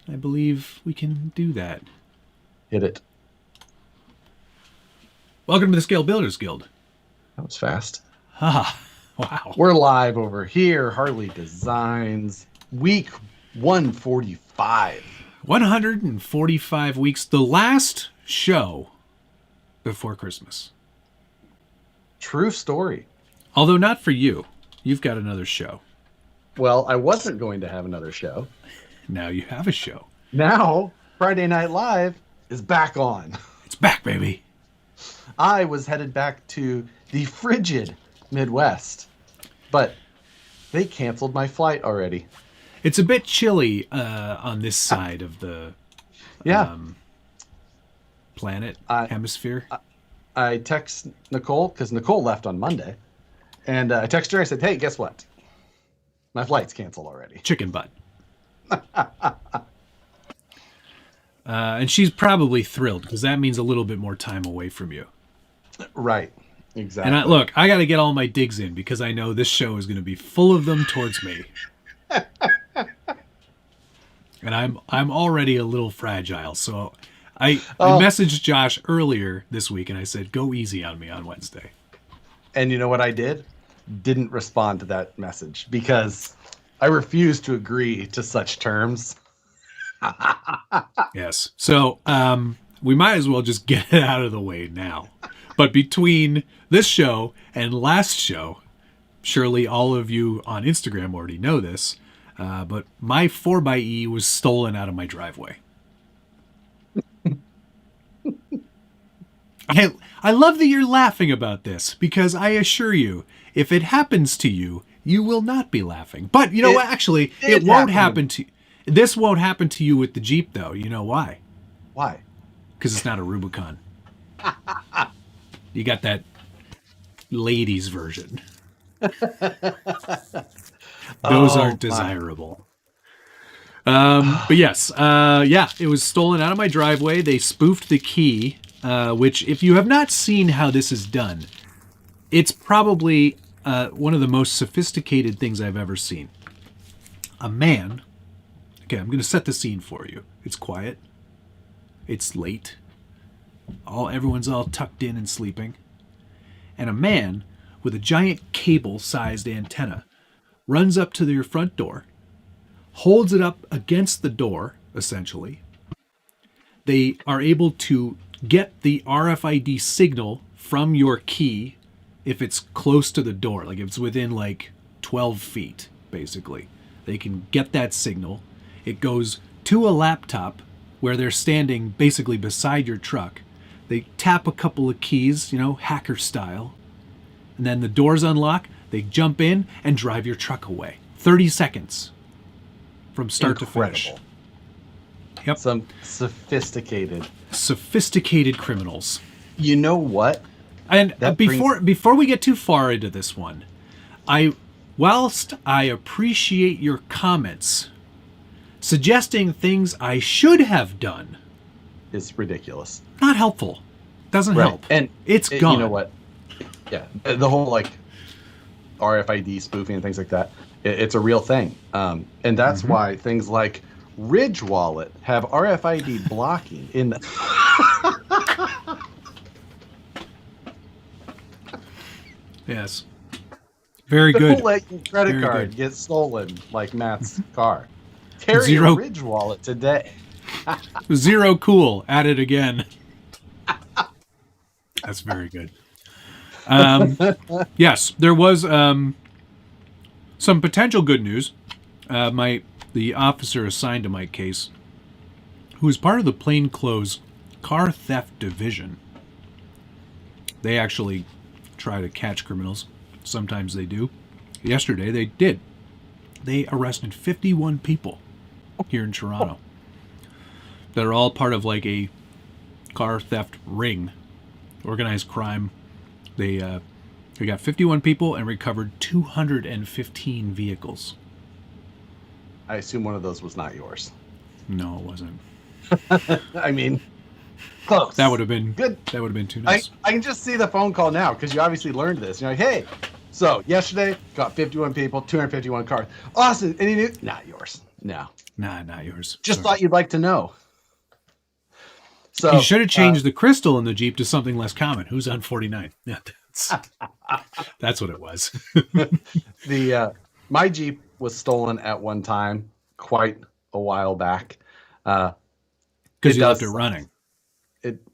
I believe we can do that. Hit it. Welcome to the Scale Builders Guild. That was fast. Ah, wow. We're live over here. Harley Designs, week 145. 145 weeks. The last show before Christmas. True story. Although not for you. You've got another show. Well, I wasn't going to have another show. Now you have a show. Now, Friday Night Live is back on. It's back, baby. I was headed back to the frigid Midwest, but they canceled my flight already. It's a bit chilly on this side of the planet, hemisphere. I text Nicole, because Nicole left on Monday, and I text her. I said, hey, guess what? My flight's canceled already. Chicken butt. And she's probably thrilled, because that means a little bit more time away from you. Right. Exactly. And I got to get all my digs in, because I know this show is going to be full of them towards me. And I'm already a little fragile, so I messaged Josh earlier this week, and I said, go easy on me on Wednesday. And you know what I did? Didn't respond to that message, because I refuse to agree to such terms. Yes. So we might as well just get it out of the way now. But between this show and last show, surely all of you on Instagram already know this, but my 4xe was stolen out of my driveway. I love that you're laughing about this, because I assure you, if it happens to you, you will not be laughing. But you know what? Actually, it won't happen to you. This won't happen to you with the Jeep, though. You know why? Why? Because it's not a Rubicon. You got that ladies version. Those aren't desirable. But yes, it was stolen out of my driveway. They spoofed the key, which if you have not seen how this is done, it's probably one of the most sophisticated things I've ever seen. A man... Okay, I'm going to set the scene for you. It's quiet. It's late. Everyone's all tucked in and sleeping. And a man with a giant cable-sized antenna runs up to your front door, holds it up against the door, essentially. They are able to get the RFID signal from your key if it's close to the door, like if it's within like 12 feet, basically. They can get that signal. It goes to a laptop where they're standing basically beside your truck. They tap a couple of keys, hacker style. And then the doors unlock. They jump in and drive your truck away. 30 seconds from start to finish. Yep. Some sophisticated criminals. You know what? And before we get too far into this one, whilst I appreciate your comments, suggesting things I should have done is ridiculous. Not helpful. Doesn't help. And it's gone. You know what? Yeah, the whole RFID spoofing and things like that. It's a real thing, and that's why things like Ridge Wallet have RFID blocking in the. Yes. Very good. Don't let your credit card get stolen like Matt's car. Carry a Ridge Wallet today. Zero cool. At it again. That's very good. Yes, there was some potential good news. The officer assigned to my case, who is part of the plainclothes car theft division. They actually try to catch criminals. Sometimes they do. Yesterday they did. They arrested 51 people here in Toronto that are all part of a car theft ring, organized crime. They got 51 people and recovered 215 vehicles. I assume one of those was not yours. No, it wasn't. I mean, close. That would have been good. That would have been too nice. I can just see the phone call now, because you obviously learned this. You're like, hey, so yesterday got 51 people, 251 cars. Awesome. Any news? Not yours. No. Nah, not yours. Just Sorry. thought you'd like to know. So You should have changed the crystal in the Jeep to something less common. Who's on 49? Yeah, that's what it was. My Jeep was stolen at one time, quite a while back. Because you left it running.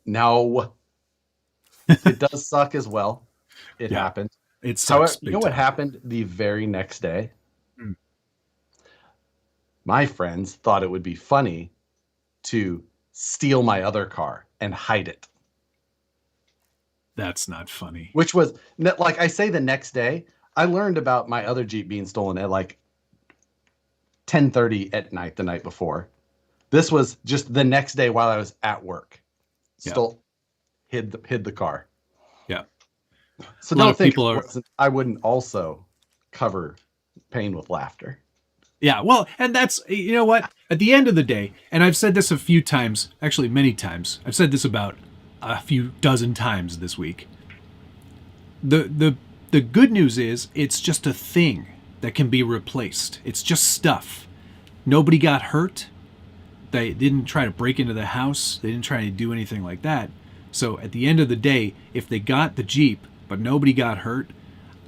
No, it does suck as well. It happened. It sucks. You know what happened the very next day? My friends thought it would be funny to steal my other car and hide it. That's not funny. Which was, like I say, the next day, I learned about my other Jeep being stolen at like 10:30 at night the night before. This was just the next day while I was at work. Still hid the car. Yeah. So don't think I wouldn't also cover pain with laughter. Yeah, well, and that's, you know what? At the end of the day, and I've said this a few times, actually many times. I've said this about a few dozen times this week. The good news is it's just a thing that can be replaced. It's just stuff. Nobody got hurt. They didn't try to break into the house. They didn't try to do anything like that. So at the end of the day, if they got the Jeep, but nobody got hurt,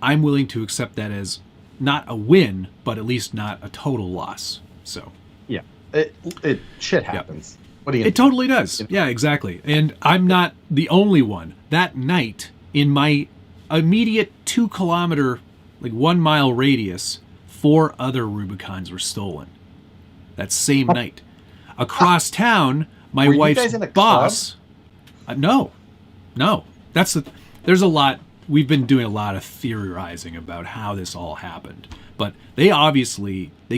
I'm willing to accept that as not a win, but at least not a total loss. So yeah, it shit happens. What do you? It totally does. Yeah, exactly. And I'm not the only one. That night, in my immediate 2 kilometer, like 1 mile radius, 4 other Rubicons were stolen. That same night. Across town, my wife's boss. No. There's a lot. We've been doing a lot of theorizing about how this all happened. But they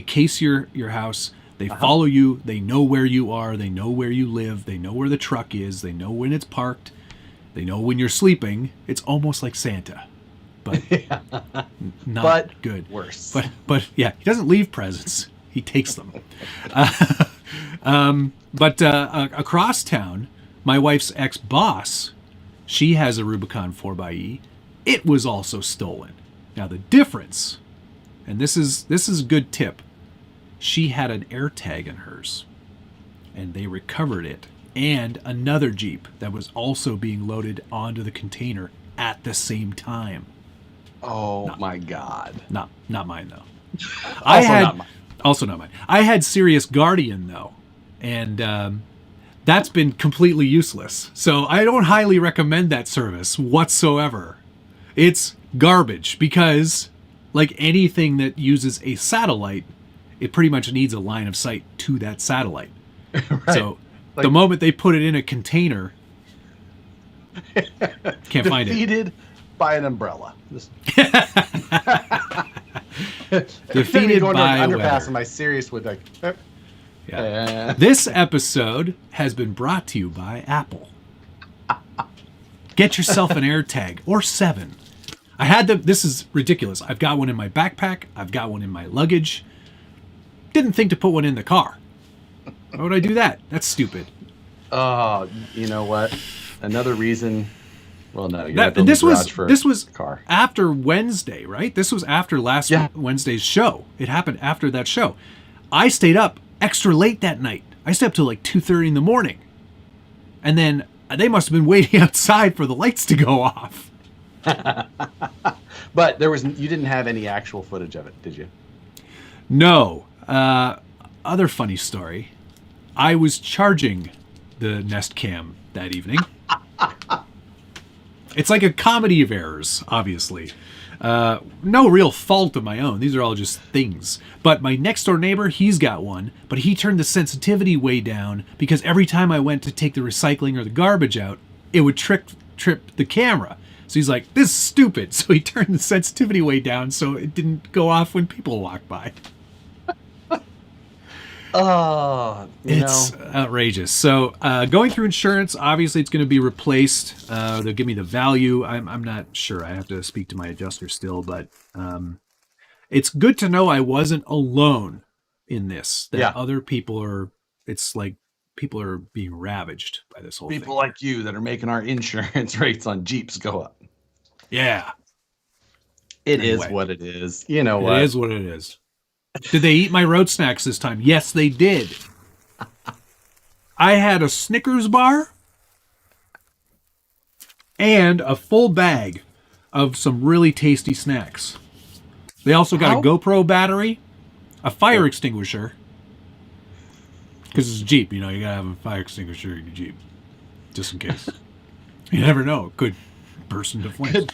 case your house. They follow you. They know where you are. They know where you live. They know where the truck is. They know when it's parked. They know when you're sleeping. It's almost like Santa, but not good. Worse. But yeah, he doesn't leave presents. He takes them. But across town, my wife's ex-boss, she has a Rubicon 4xe. It was also stolen. Now the difference, and this is a good tip, she had an AirTag in hers, and they recovered it, and another Jeep that was also being loaded onto the container at the same time. Oh my God! Not mine though. Also not mine. I had Sirius Guardian though, and that's been completely useless. So I don't highly recommend that service whatsoever. It's garbage because, like anything that uses a satellite, it pretty much needs a line of sight to that satellite. Right. So the moment they put it in a container, can't find it. Defeated by an umbrella. Defeated going by to an underpass, weather. and my Sirius would like. Yeah. This episode has been brought to you by Apple. Get yourself an AirTag or 7. I had them. This is ridiculous. I've got one in my backpack. I've got one in my luggage. Didn't think to put one in the car. Why would I do that? That's stupid. Oh, you know what? Another reason. Well, no. This was car. After Wednesday, right? This was after last Wednesday's show. It happened after that show. I stayed up extra late that night. I stayed up till like 2:30 in the morning, and then they must have been waiting outside for the lights to go off. But you didn't have any actual footage of it, did you? No. Other funny story. I was charging the Nest Cam that evening. It's like a comedy of errors, obviously. No real fault of my own. These are all just things. But my next door neighbor, he's got one, but he turned the sensitivity way down because every time I went to take the recycling or the garbage out, it would trip the camera. So he's like, this is stupid. So he turned the sensitivity way down so it didn't go off when people walk by. It's outrageous. So going through insurance, obviously it's going to be replaced. They'll give me the value. I'm not sure. I have to speak to my adjuster still, but it's good to know I wasn't alone in this. That other people are. It's like people are being ravaged by this whole thing. People like you that are making our insurance rates on Jeeps go up. Yeah. It is what it is. You know what? It is what it is. Did they eat my road snacks this time? Yes, they did. I had a Snickers bar and a full bag of some really tasty snacks. They also got a GoPro battery, a fire extinguisher, because it's a Jeep, you gotta have a fire extinguisher in your Jeep, just in case. You never know, it could burst into flames.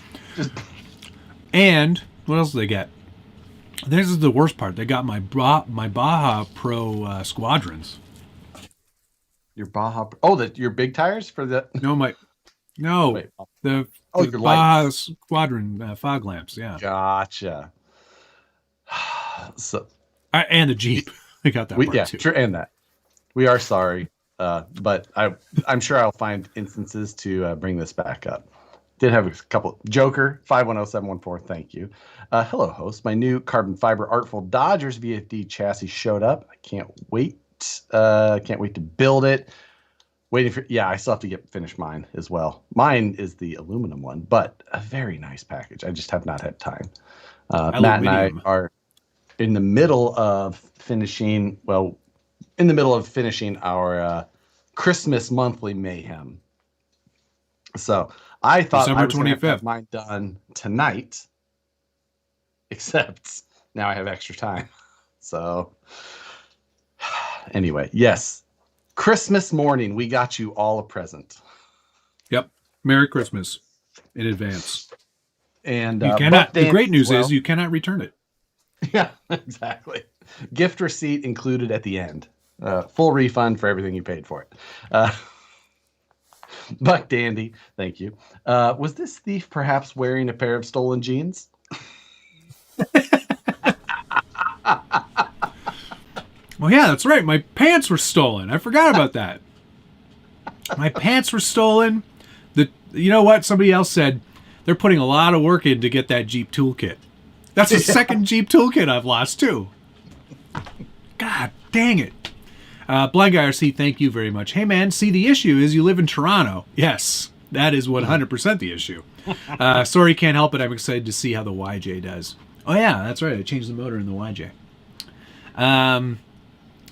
And what else did they get? This is the worst part. They got my Baja Pro Squadrons. Your Baja? Oh, your big tires for the? Wait, the your Baja lights. Squadron fog lamps. Yeah, Gotcha. So, and the Jeep. I got that part too. Sure, and that. We are sorry, but I'm sure I'll find instances to bring this back up. Did have a couple. Joker 510714. Thank you. Hello, host. My new carbon fiber Artful Dodgers VFD chassis showed up. I can't wait. Can't wait to build it. Waiting for. Yeah, I still have to finish mine as well. Mine is the aluminum one, but a very nice package. I just have not had time. Matt and I are in the middle of finishing. Well, in the middle of finishing our Christmas monthly Mayhem. So I thought December I was going to 25th. have mine done tonight, except now I have extra time. So anyway, yes, Christmas morning, we got you all a present. Yep. Merry Christmas in advance. And you cannot. The great news is you cannot return it. Yeah, exactly. Gift receipt included at the end. Full refund for everything you paid for it. Buck Dandy, thank you. Was this thief perhaps wearing a pair of stolen jeans? Well, yeah, that's right. My pants were stolen. I forgot about that. My pants were stolen. You know what? Somebody else said they're putting a lot of work in to get that Jeep toolkit. That's the second Jeep toolkit I've lost, too. God dang it. Blind Guy RC, thank you very much. Hey, man, see, the issue is you live in Toronto. Yes, that is 100% the issue. Sorry, can't help it. I'm excited to see how the YJ does. Oh, yeah, that's right. I changed the motor in the YJ.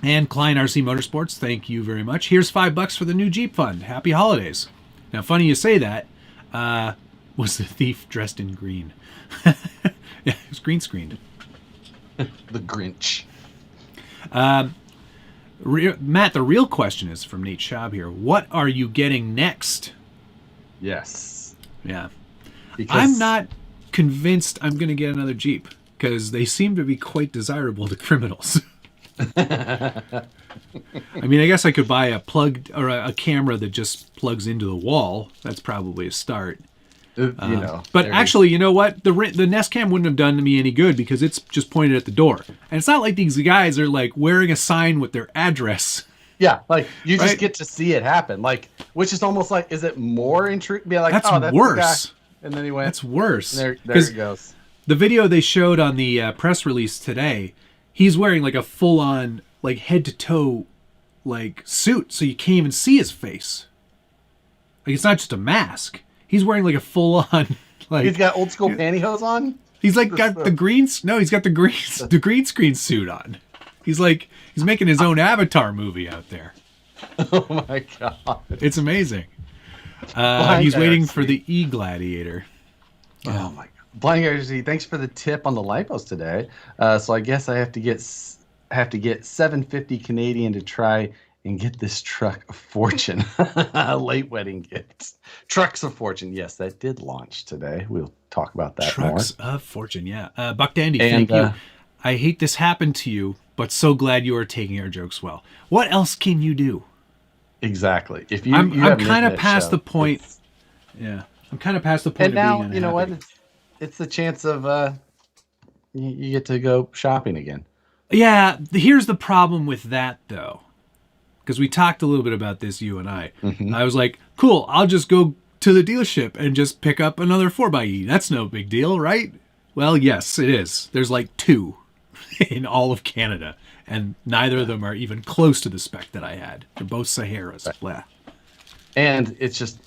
And Klein RC Motorsports, thank you very much. Here's $5 for the new Jeep fund. Happy holidays. Now, funny you say that. Was the thief dressed in green? Yeah, it was green screened. The Grinch. Matt, the real question is from Nate Schaub here. What are you getting next? Yes. Yeah. I'm not convinced I'm going to get another Jeep because they seem to be quite desirable to criminals. I mean, I guess I could buy a plug or a camera that just plugs into the wall. That's probably a start. But actually, you know what? The Nest Cam wouldn't have done me any good because it's just pointed at the door. And it's not like these guys are like wearing a sign with their address. Yeah, like you just get to see it happen. Like, which is almost like, is it more intriguing? Be like, that's worse. The guy. And then he went. That's worse. There it goes. The video they showed on the press release today, he's wearing like a full-on, like head to toe, like suit, so you can't even see his face. Like it's not just a mask. He's wearing like a full-on, like he's got old school pantyhose on. He's like got the green. No, he's got the green screen suit on. He's making his own Avatar movie out there. Oh my god! It's amazing. He's waiting for the E-Gladiator. Yeah. Oh my god! Blind Guy, thanks for the tip on the lipos today. So I guess I have to get $750 Canadian to try and get this truck a fortune. Late wedding gifts. Trucks of Fortune. Yes, that did launch today. We'll talk about that Trucks more. of Fortune, yeah. Buck Dandy, thank you. I hate this happened to you, but so glad you are taking our jokes well. What else can you do? Exactly. If I'm kind of past the point. Yeah, I'm kind of past the point. And now you know what? It's the chance of you get to go shopping again. Yeah. Here's the problem with that, though. Because we talked a little bit about this, you and I. Mm-hmm. I was like, cool, I'll just go to the dealership and just pick up another 4xe. That's no big deal, right? Well, yes, it is. There's like 2 in all of Canada, and neither of them are even close to the spec that I had. They're both Saharas. Right. And it's just,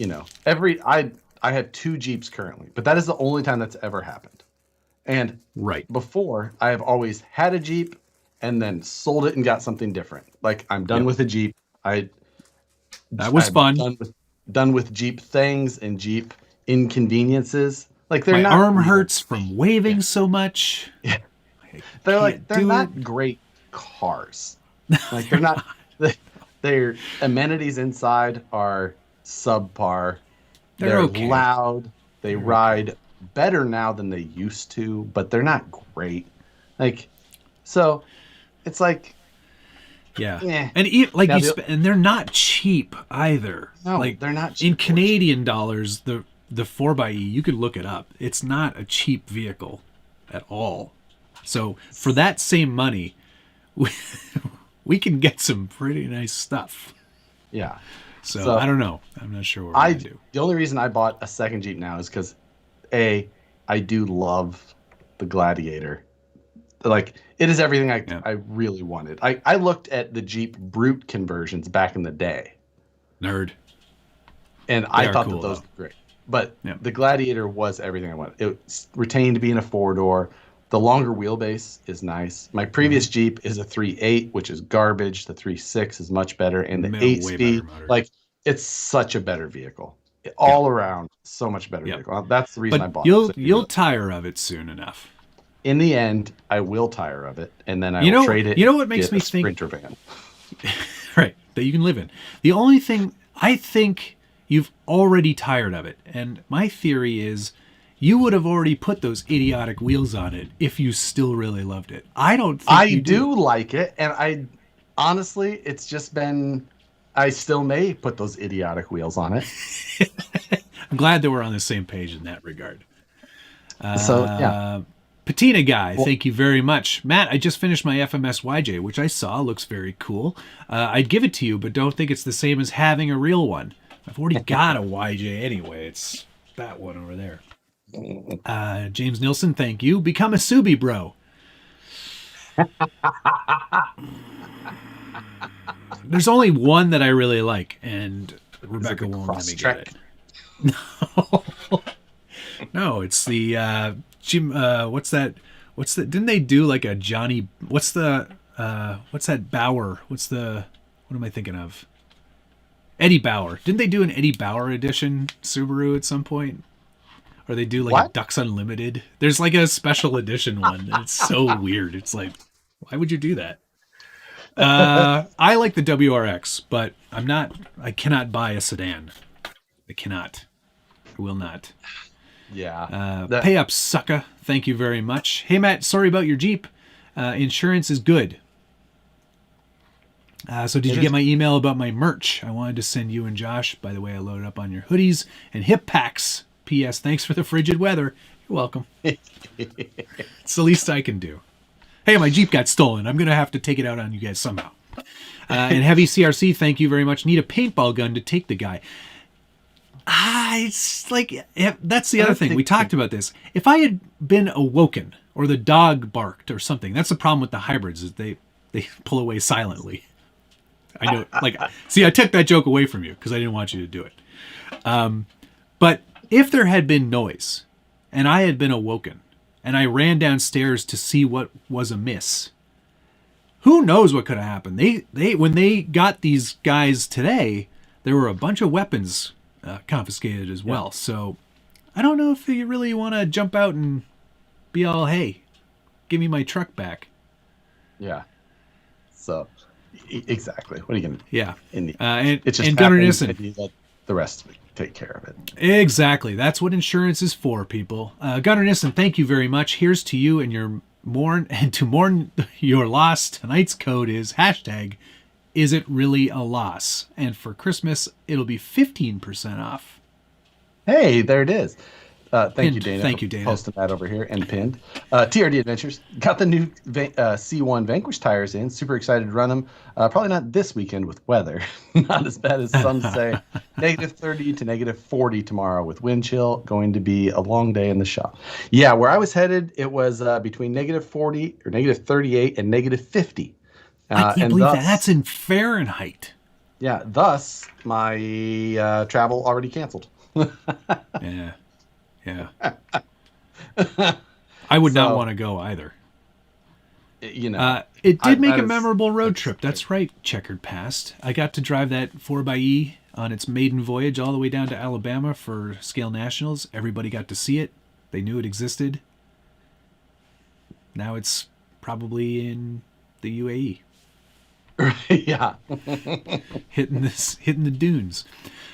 I have 2 Jeeps currently, but that is the only time that's ever happened. And Right. before, I have always had a Jeep and then sold it and got something different. Like, I'm done with a Jeep. That was I'm fun. done with Jeep things and Jeep inconveniences. Like, they're My not arm real hurts to from me. waving so much. Yeah. I They're can't they're do not it. great cars. Like, they're not. Their amenities inside are subpar. They're They're okay. loud. They They're okay. ride better now than they used to, but they're not great. Like, so it's like, Yeah, eh. and Now and they're not cheap either. no, Like they're not in cheap or cheap. Canadian dollars, the 4xe, you could look it up. It's not a cheap vehicle at all. So for that same money, we, we can get some pretty nice stuff. Yeah. So I don't know. I'm not sure what we're gonna do. The only reason I bought a second Jeep now is because I do love the Gladiator. Like, it is everything I really wanted. I looked at the Jeep Brute conversions back in the day, Nerd. and I thought that those were great. But the Gladiator was everything I wanted. It retained being a 4-door. The longer wheelbase is nice. My previous Jeep is a 3.8, which is garbage. The 3.6 is much better, and the 8-speed, like, it's such a better vehicle. All around, so much better vehicle. That's the reason I bought it. You'll tire of it soon enough. In the end, I will tire of it, and then I will trade it. You know what makes me think? Sprinter van. Right, that you can live in. The only thing, I think you've already tired of it, and my theory is you would have already put those idiotic wheels on it if you still really loved it. I don't think I do like it, and I honestly, it's just been. I still may put those idiotic wheels on it. I'm glad that we're on the same page in that regard. So yeah. Patina guy, thank you very much. Matt, I just finished my FMS YJ, which I saw. Looks very cool. I'd give it to you, but don't think it's the same as having a real one. I've already got a YJ anyway. It's that one over there. James Nilsson, thank you. Become a Subi bro. There's only one that I really like, and Rebecca won't let me get it. No, it's the Jim. What's that? Didn't they do like a Johnny? What's that Bauer? What am I thinking of? Eddie Bauer. Didn't they do an Eddie Bauer edition Subaru at some point? Or they do like a Ducks Unlimited? There's like a special edition one. It's so weird. It's like, why would you do that? I like the WRX, but I cannot buy a sedan. I cannot. I will not. Yeah. Pay up, sucker. Thank you very much. Hey, Matt, sorry about your Jeep. Insurance is good. So did you get my email about my merch? I wanted to send you and Josh. By the way, I loaded up on your hoodies and hip packs. P.S. Thanks for the frigid weather. You're welcome. It's the least I can do. Hey, my Jeep got stolen. I'm going to have to take it out on you guys somehow. And Heavy CRC, thank you very much. Need a paintball gun to take the guy. It's like, that's the other thing. We talked about this. If I had been awoken or the dog barked or something, that's the problem with the hybrids is they pull away silently. I know. See, I took that joke away from you because I didn't want you to do it. But if there had been noise and I had been awoken and I ran downstairs to see what was amiss, who knows what could have happened? They when they got these guys today, there were a bunch of weapons confiscated as well. So I don't know if you really want to jump out and be all, hey, give me my truck back. Yeah. So exactly. What are you going to do? Yeah. It's just Gunnar Nissen. And you let the rest take care of it. Exactly. That's what insurance is for, people. Gunnar Nissen, thank you very much. Here's to you and your to mourn your loss. Tonight's code is # is it really a loss? And for Christmas, it'll be 15% off. Hey, there it is. Thank you, Dana. Thank you, Dana. Posting that over here and pinned. TRD Adventures got the new C1 Vanquish tires in. Super excited to run them. Probably not this weekend with weather. Not as bad as some say. -30 to -40 tomorrow with wind chill. Going to be a long day in the shop. Yeah, where I was headed, it was between -40 or -38 and -50. I can't believe that's in Fahrenheit. Yeah, thus my travel already canceled. Yeah. I would not want to go either. You know, it did make a memorable road trip. That's right, Checkered Past. I got to drive that 4xe on its maiden voyage all the way down to Alabama for Scale Nationals. Everybody got to see it. They knew it existed. Now it's probably in the UAE. Yeah. hitting the dunes.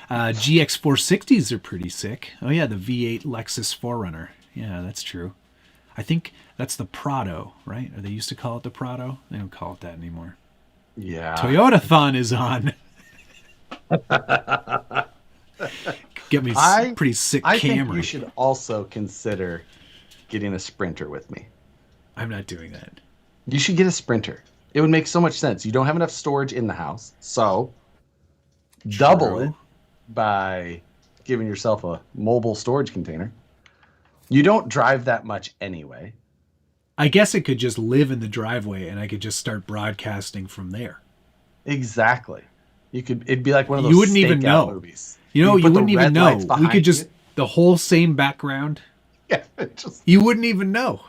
GX460s are pretty sick. Oh yeah, the V8 Lexus 4Runner. Yeah, that's true. I think that's the Prado, right? Or they used to call it the Prado. They don't call it that anymore. Yeah. Toyotathon is on. Get me pretty sick Camry. I think you should also consider getting a Sprinter with me. I'm not doing that. You should get a Sprinter. It would make so much sense. You don't have enough storage in the house, so double it by giving yourself a mobile storage container. You don't drive that much anyway. I guess it could just live in the driveway and I could just start broadcasting from there. Exactly. It'd be like one of those you wouldn't even know. Movies. You wouldn't even know. We could just, the whole same background. Yeah. You wouldn't even know.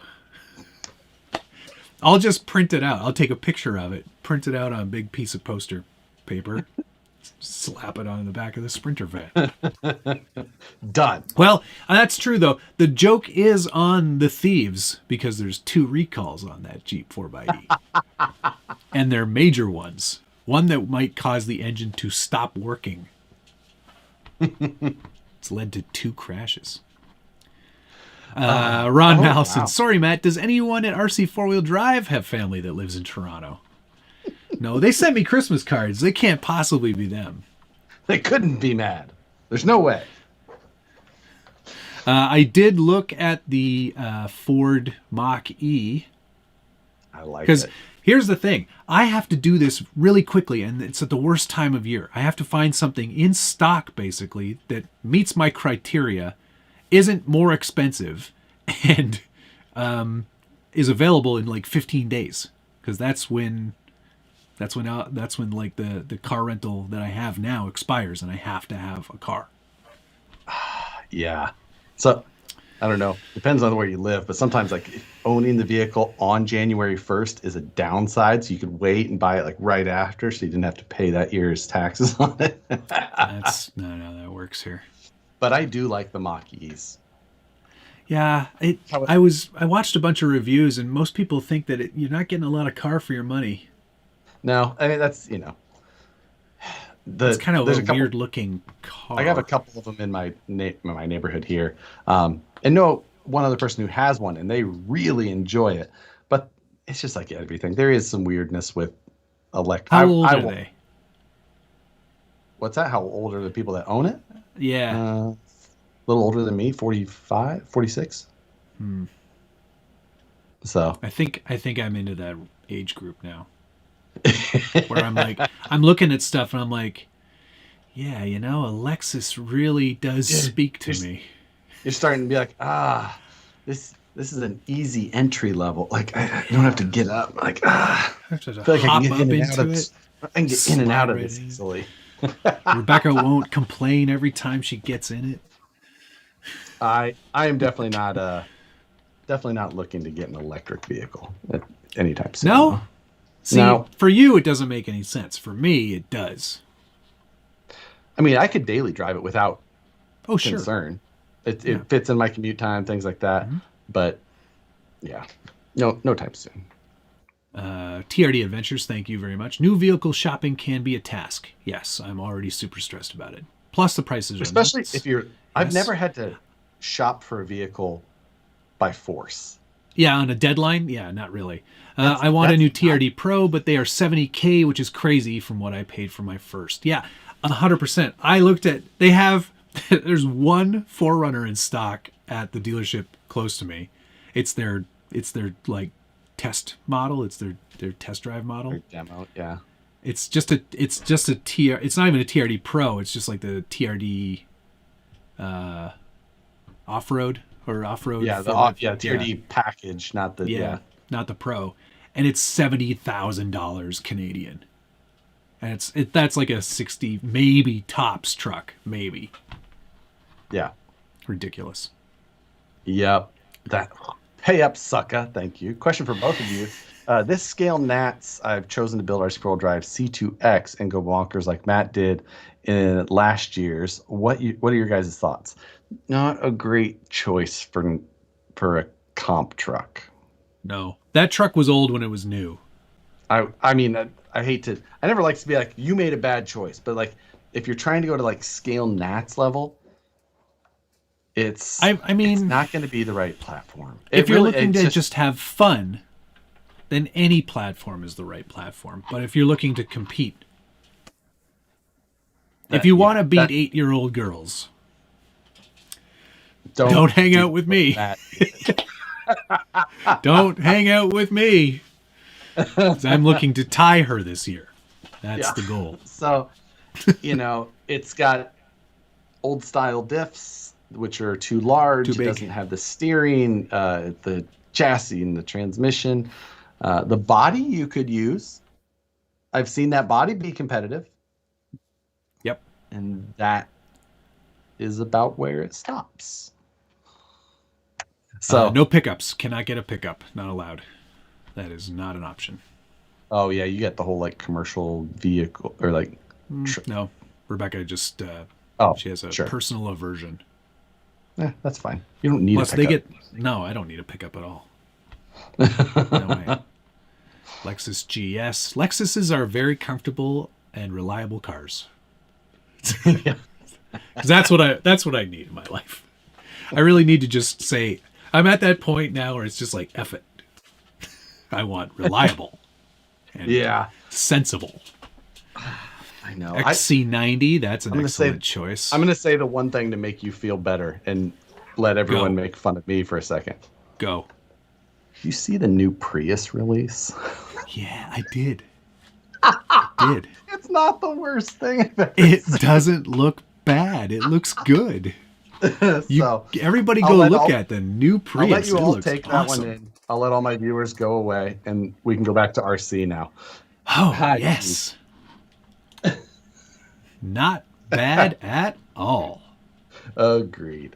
I'll just print it out. I'll take a picture of it, print it out on a big piece of poster paper, slap it on the back of the Sprinter van. Done. Well, that's true, though. The joke is on the thieves because there's 2 recalls on that Jeep 4xe. And they're major ones. One that might cause the engine to stop working. It's led to 2 crashes. Ron Mallison. Wow. Sorry, Matt. Does anyone at RC 4-Wheel Drive have family that lives in Toronto? No, they sent me Christmas cards. They can't possibly be them. They couldn't be mad. There's no way. I did look at the Ford Mach-E. I like it. Because here's the thing. I have to do this really quickly, and it's at the worst time of year. I have to find something in stock, basically, that meets my criteria, isn't more expensive, and is available in like 15 days. Because that's when like the car rental that I have now expires, and I have to have a car. Yeah. So, I don't know. Depends on where you live, but sometimes like owning the vehicle on January 1st is a downside, so you could wait and buy it like right after, so you didn't have to pay that year's taxes on it. No, that works here. But I do like the Mach-E's. Yeah, I watched a bunch of reviews, and most people think that you're not getting a lot of car for your money. No, I mean that's it's kind of a weird looking car. I have a couple of them in my neighborhood here, and know one other person who has one, and they really enjoy it. But it's just like everything. There is some weirdness with electric. How old are they? What's that? How old are the people that own it? Yeah. A little older than me, 45, 46. So I think I'm into that age group now. Where I'm looking at stuff and I'm like, yeah, a Lexus really does speak to me. You're starting to be like, this is an easy entry level. Like I don't have to get up. Like I feel like I can get in and out of it. I can get in and out of this easily. Rebecca won't complain every time she gets in it. I am definitely not looking to get an electric vehicle anytime soon. No? See, for you it doesn't make any sense. For me, it does. I mean, I could daily drive it without concern. Sure. It fits in my commute time, things like that. Mm-hmm. But yeah, no time soon. TRD Adventures, thank you very much. New vehicle shopping can be a task. Yes, I'm already super stressed about it. Plus the prices are especially nuts. If you're. Yes. I've never had to shop for a vehicle by force. Yeah, on a deadline? Yeah, not really. I want a new TRD Pro, but they are $70K, which is crazy from what I paid for my first. Yeah, 100%. I looked at, there's one 4Runner in stock at the dealership close to me. It's their like test model. It's their test drive model. Their demo, yeah. It's not even a TRD Pro. It's just like the TRD off-road or off-road. Yeah, TRD package, not the not the Pro, and it's $70,000 Canadian, and that's like a 60 maybe tops truck, maybe. Yeah, ridiculous. Yep, that Hey up, sucka. Thank you. Question for both of you. This scale Nats, I've chosen to build our scroll drive C2X and go bonkers like Matt did in last year's. What are your guys' thoughts? Not a great choice for a comp truck. No, that truck was old when it was new. I mean, I hate to. I never like to be like, you made a bad choice, but like, if you're trying to go to like scale Nats level, I mean, it's not going to be the right platform. If you're looking to just have fun, then any platform is the right platform. But if you're looking to compete, if you want to beat 8-year-old girls, don't hang out with me. Don't hang out with me. I'm looking to tie her this year. That's the goal. So, it's got old style diffs, which are too large. It doesn't have the steering, the chassis, and the transmission. The body you could use. I've seen that body be competitive. Yep. And that is about where it stops. So no pickups. Cannot get a pickup. Not allowed. That is not an option. Oh yeah, you get the whole like commercial vehicle or like. No, Rebecca just. She has a personal aversion. Yeah, that's fine. You don't need a pickup. No, I don't need a pickup at all. No way. Lexus GS. Lexuses are very comfortable and reliable cars. Yeah. That's what I need in my life. I really need to just say, I'm at that point now where it's just like, F it. I want reliable and sensible. I know. XC90, that's an excellent choice. I'm going to say the one thing to make you feel better and let everyone make fun of me for a second. Go. You see the new Prius release? Yeah, I did. I did. It's not the worst thing I've ever It seen. doesn't look bad. It looks good. Everybody go look at the new Prius. I'll let you all take awesome. that one in. I'll let all my viewers go away, and we can go back to RC now. Oh, yes. Not bad at all. Agreed.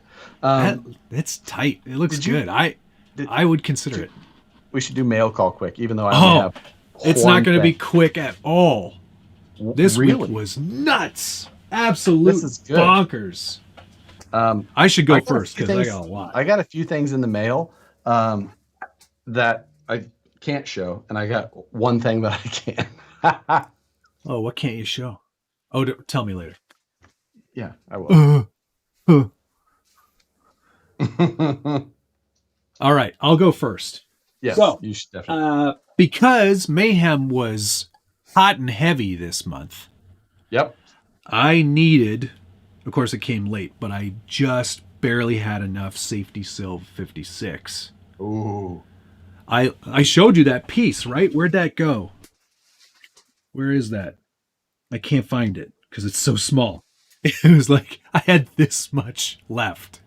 It's tight. It looks good. I would consider it. We should do mail call quick, even though I only have it's not going to be quick at all. This week was nuts. Absolute bonkers. I should go first because I got a lot. I got a few things in the mail that I can't show, and I got one thing that I can. Oh, what can't you show? Oh, tell me later. Yeah, I will. All right, I'll go first. Yes, so, you should definitely. Because Mayhem was hot and heavy this month. Yep. I needed, of course it came late, but I just barely had enough Safety Silv 56. Ooh. I showed you that piece, right? Where'd that go? Where is that? I can't find it because it's so small. It was like I had this much left.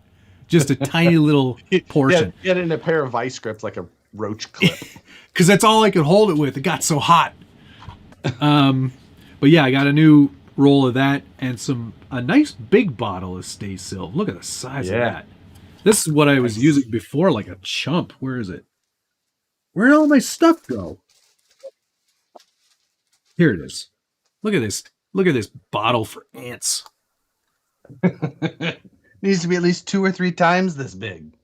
Just a tiny little portion. You had it in a pair of vice grips like a roach clip. Because that's all I could hold it with. It got so hot. But yeah, I got a new roll of that and a nice big bottle of Stay Silv. Look at the size of that. This is what I was using before, like a chump. Where is it? Where did all my stuff go? Here it is. Look at this. Look at this bottle for ants. Needs to be at least 2 or 3 times this big.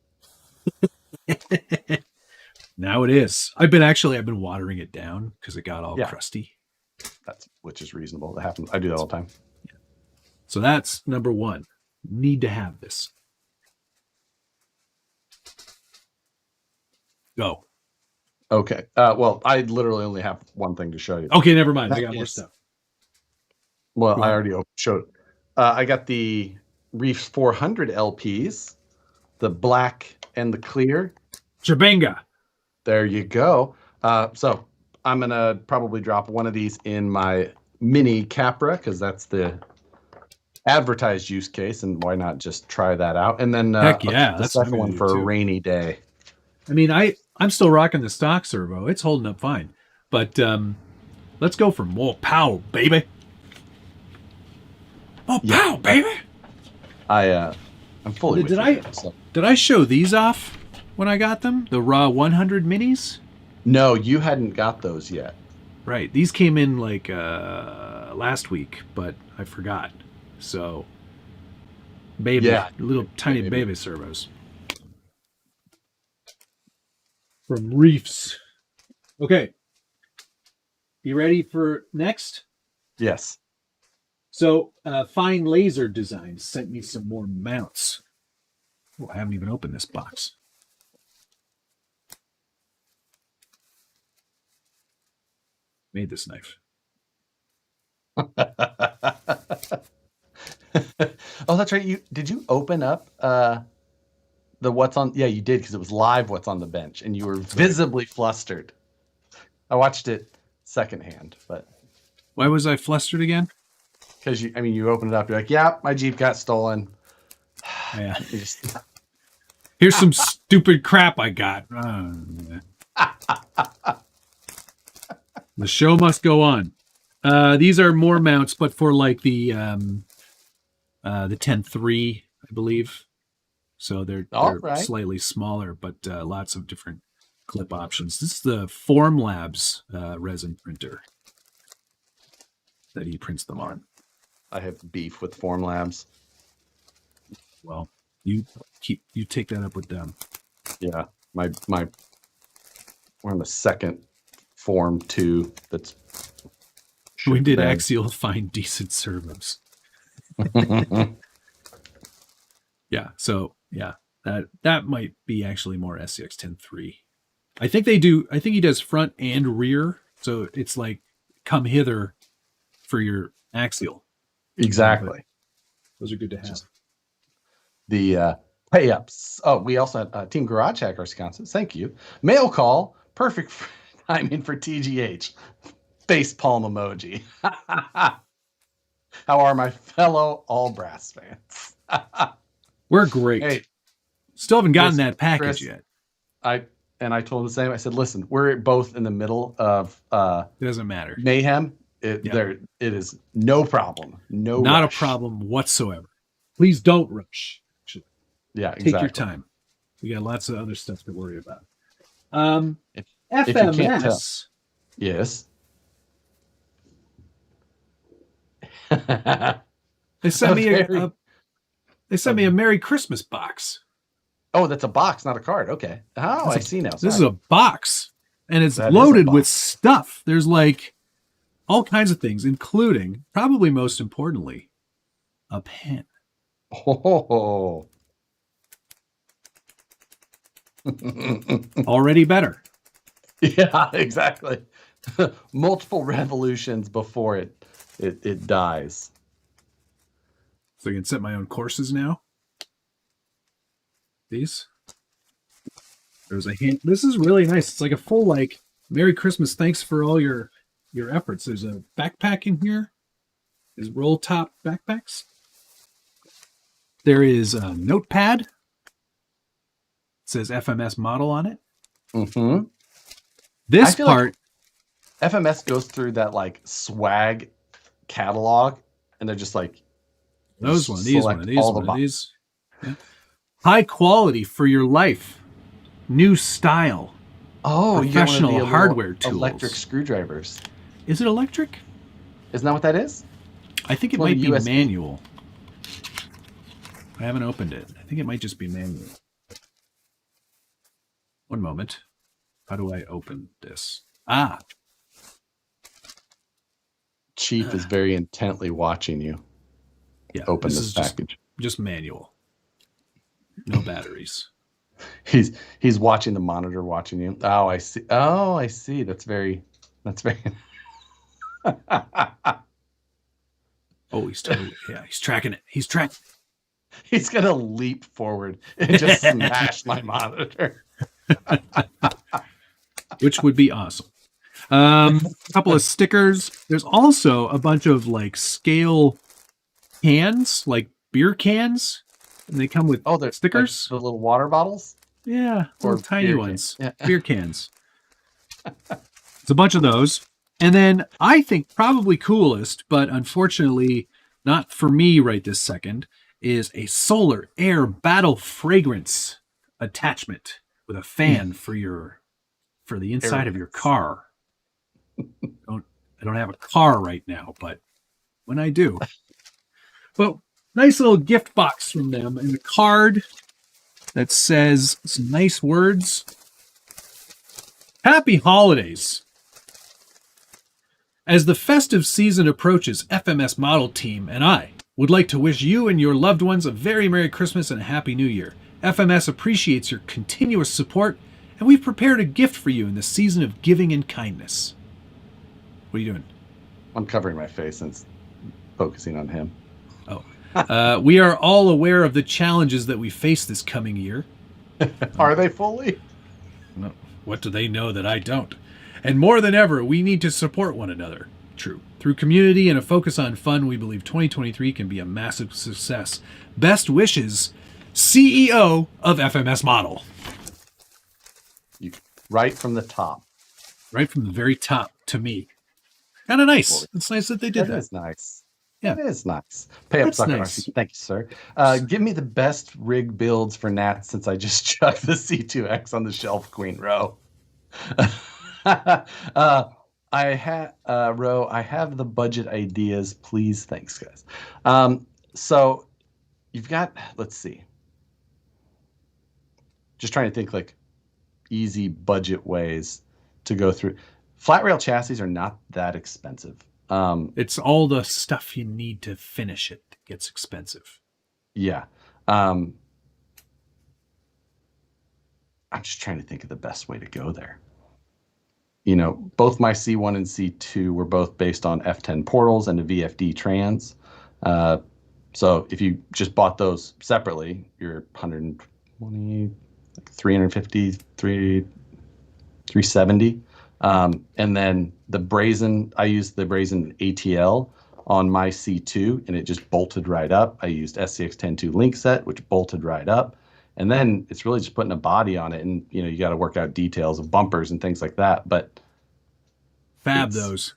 Now it is. I've been watering it down because it got all crusty. Which is reasonable. That happens. I do that all the time. Yeah. So that's number 1. Need to have this. Go. Okay. Well, I literally only have one thing to show you. Okay, never mind. I got more stuff. Well, I already showed. I got the Reefs 400 LPs, the black and the clear. Jabanga. There you go. So I'm going to probably drop one of these in my mini Capra because that's the advertised use case, and why not just try that out? And then heck yeah, the second one for a rainy day. I mean, I'm still rocking the stock servo. It's holding up fine. But let's go for more power, baby. More power, baby. I'm fully Did I show these off when I got them, the raw 100 minis. No, you hadn't got those yet. Right. These came in like last week, but I forgot. So, little tiny baby servos from Reefs. Okay. You ready for next? Yes. So, Fine Laser Designs sent me some more mounts. Oh, I haven't even opened this box. Made this knife. Oh, that's right. Did you open up the what's on? Yeah, you did, because it was live what's on the bench, and you were visibly flustered. I watched it secondhand, but why was I flustered again? Because you open it up, you're like, yeah, my Jeep got stolen. Yeah. Here's some stupid crap I got. The show must go on. These are more mounts, but for like the 10-3, I believe. So they're right. Slightly smaller, but lots of different clip options. This is the Formlabs resin printer that he prints them on. I have beef with Formlabs. Well, you take that up with them. Yeah, my we're on the second Form 2 that's. When did Axial find decent servos? Yeah, so yeah, that might be actually more SCX 10-3. I think he does front and rear, so it's like come hither for your Axial. Exactly. Those are good to have. Just the pay-ups. Oh, we also had Team Garage Hack, Wisconsin. Thank you. Mail call. Perfect timing for TGH. Face palm emoji. How are my fellow All Brass fans? We're great. Hey, still haven't gotten that package Chris, yet. I told him the same. I said, listen, we're both in the middle of it doesn't matter. Mayhem. It is no problem. Not rush. A problem whatsoever. Please don't rush. Yeah, exactly. Take your time. We got lots of other stuff to worry about. If FMS. You can't tell. Yes. They sent me a Merry Christmas box. Oh, that's a box, not a card. Okay. Oh, I see now. Sorry. This is a box, and it's loaded with stuff. There's like all kinds of things, including, probably most importantly, a pen. Oh. Already better. Yeah, exactly. Multiple revolutions before it dies. So I can set my own courses now. These. There's a hint. This is really nice. It's like a full like Merry Christmas. Thanks for all your efforts. There's a backpack in here. There's roll top backpacks. There is a notepad. It says FMS model on it. Mm-hmm. This part, like FMS goes through that like swag catalog, and they're just like these. Yeah. High quality for your life. New style. Oh, professional hardware tools. Electric screwdrivers. Is it electric? Isn't that what that is? I think it might be USB. Manual. I haven't opened it. I think it might just be manual. One moment. How do I open this? Chief is very intently watching you. Yeah, open this package. Just manual. No batteries. He's watching the monitor, watching you. Oh, I see. Oh, I see. That's very. Oh, he's totally. Yeah, he's tracking it. He's gonna leap forward and just smash my monitor. Which would be awesome. A couple of stickers. There's also a bunch of like scale cans, like beer cans, and they come with they're stickers. Like the little water bottles. Yeah, little tiny ones. Yeah. Beer cans. It's a bunch of those. And then I think probably coolest, but unfortunately not for me right this second, is a Solar Air Battle Fragrance attachment with a fan for the inside of your car. I don't have a car right now, but when I do. Well, nice little gift box from them and a card that says some nice words. Happy holidays. As the festive season approaches, FMS Model Team and I would like to wish you and your loved ones a very Merry Christmas and a Happy New Year. FMS appreciates your continuous support, and we've prepared a gift for you in the season of giving and kindness. What are you doing? I'm covering my face and focusing on him. Oh. We are all aware of the challenges that we face this coming year. Are they fully? No. What do they know that I don't? And more than ever, we need to support one another. True. Through community and a focus on fun, we believe 2023 can be a massive success. Best wishes, CEO of FMS Model. Right from the top. Right from the very top to me. Kind of nice. It's nice that they did that. That is nice. Yeah. It is nice. Pay up, sucker. Nice. Thank you, sir. Give me the best rig builds for Nat since I just chucked the C2X on the shelf, Queen Row. I have the budget ideas. Please. Thanks, guys. So you've got, let's see. Just trying to think like easy budget ways to go through. Flat rail chassis are not that expensive. It's all the stuff you need to finish it that gets expensive. Yeah. I'm just trying to think of the best way to go there. You know, both my C1 and C2 were both based on F10 portals and a VFD trans. So if you just bought those separately, you're 120, 350, 370. And then the brazen, I used the brazen ATL on my C2 and it just bolted right up. I used SCX102 link set, which bolted right up. And then it's really just putting a body on it. And, you know, you got to work out details of bumpers and things like that. But fab those,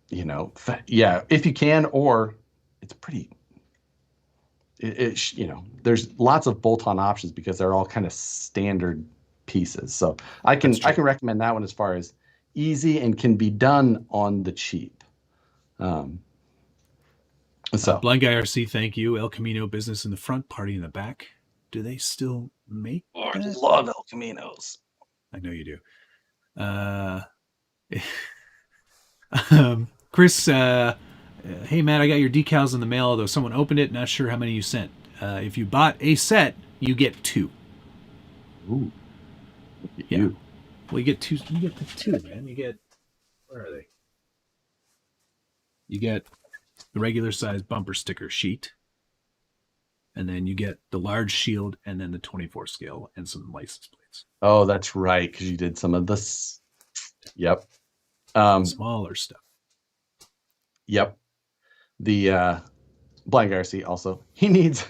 you know, yeah, if you can, or it's pretty, you know, there's lots of bolt-on options because they're all kind of standard pieces. So I can recommend that one as far as easy and can be done on the cheap. So Blind Guy RC, thank you. El Camino business in the front, party in the back. Do they still make I love El Caminos. I know you do. Chris, hey Matt, I got your decals in the mail, although someone opened it, not sure how many you sent. If you bought a set, you get 2. Ooh. Yeah. Well, you get 2. You get the 2, man. You get, where are they? You get the regular size bumper sticker sheet, and then you get the large shield, and then the 24 scale and some license plates. Oh, that's right, because you did some of this. Yep. Smaller stuff. Yep. The Blind Garcia also. He needs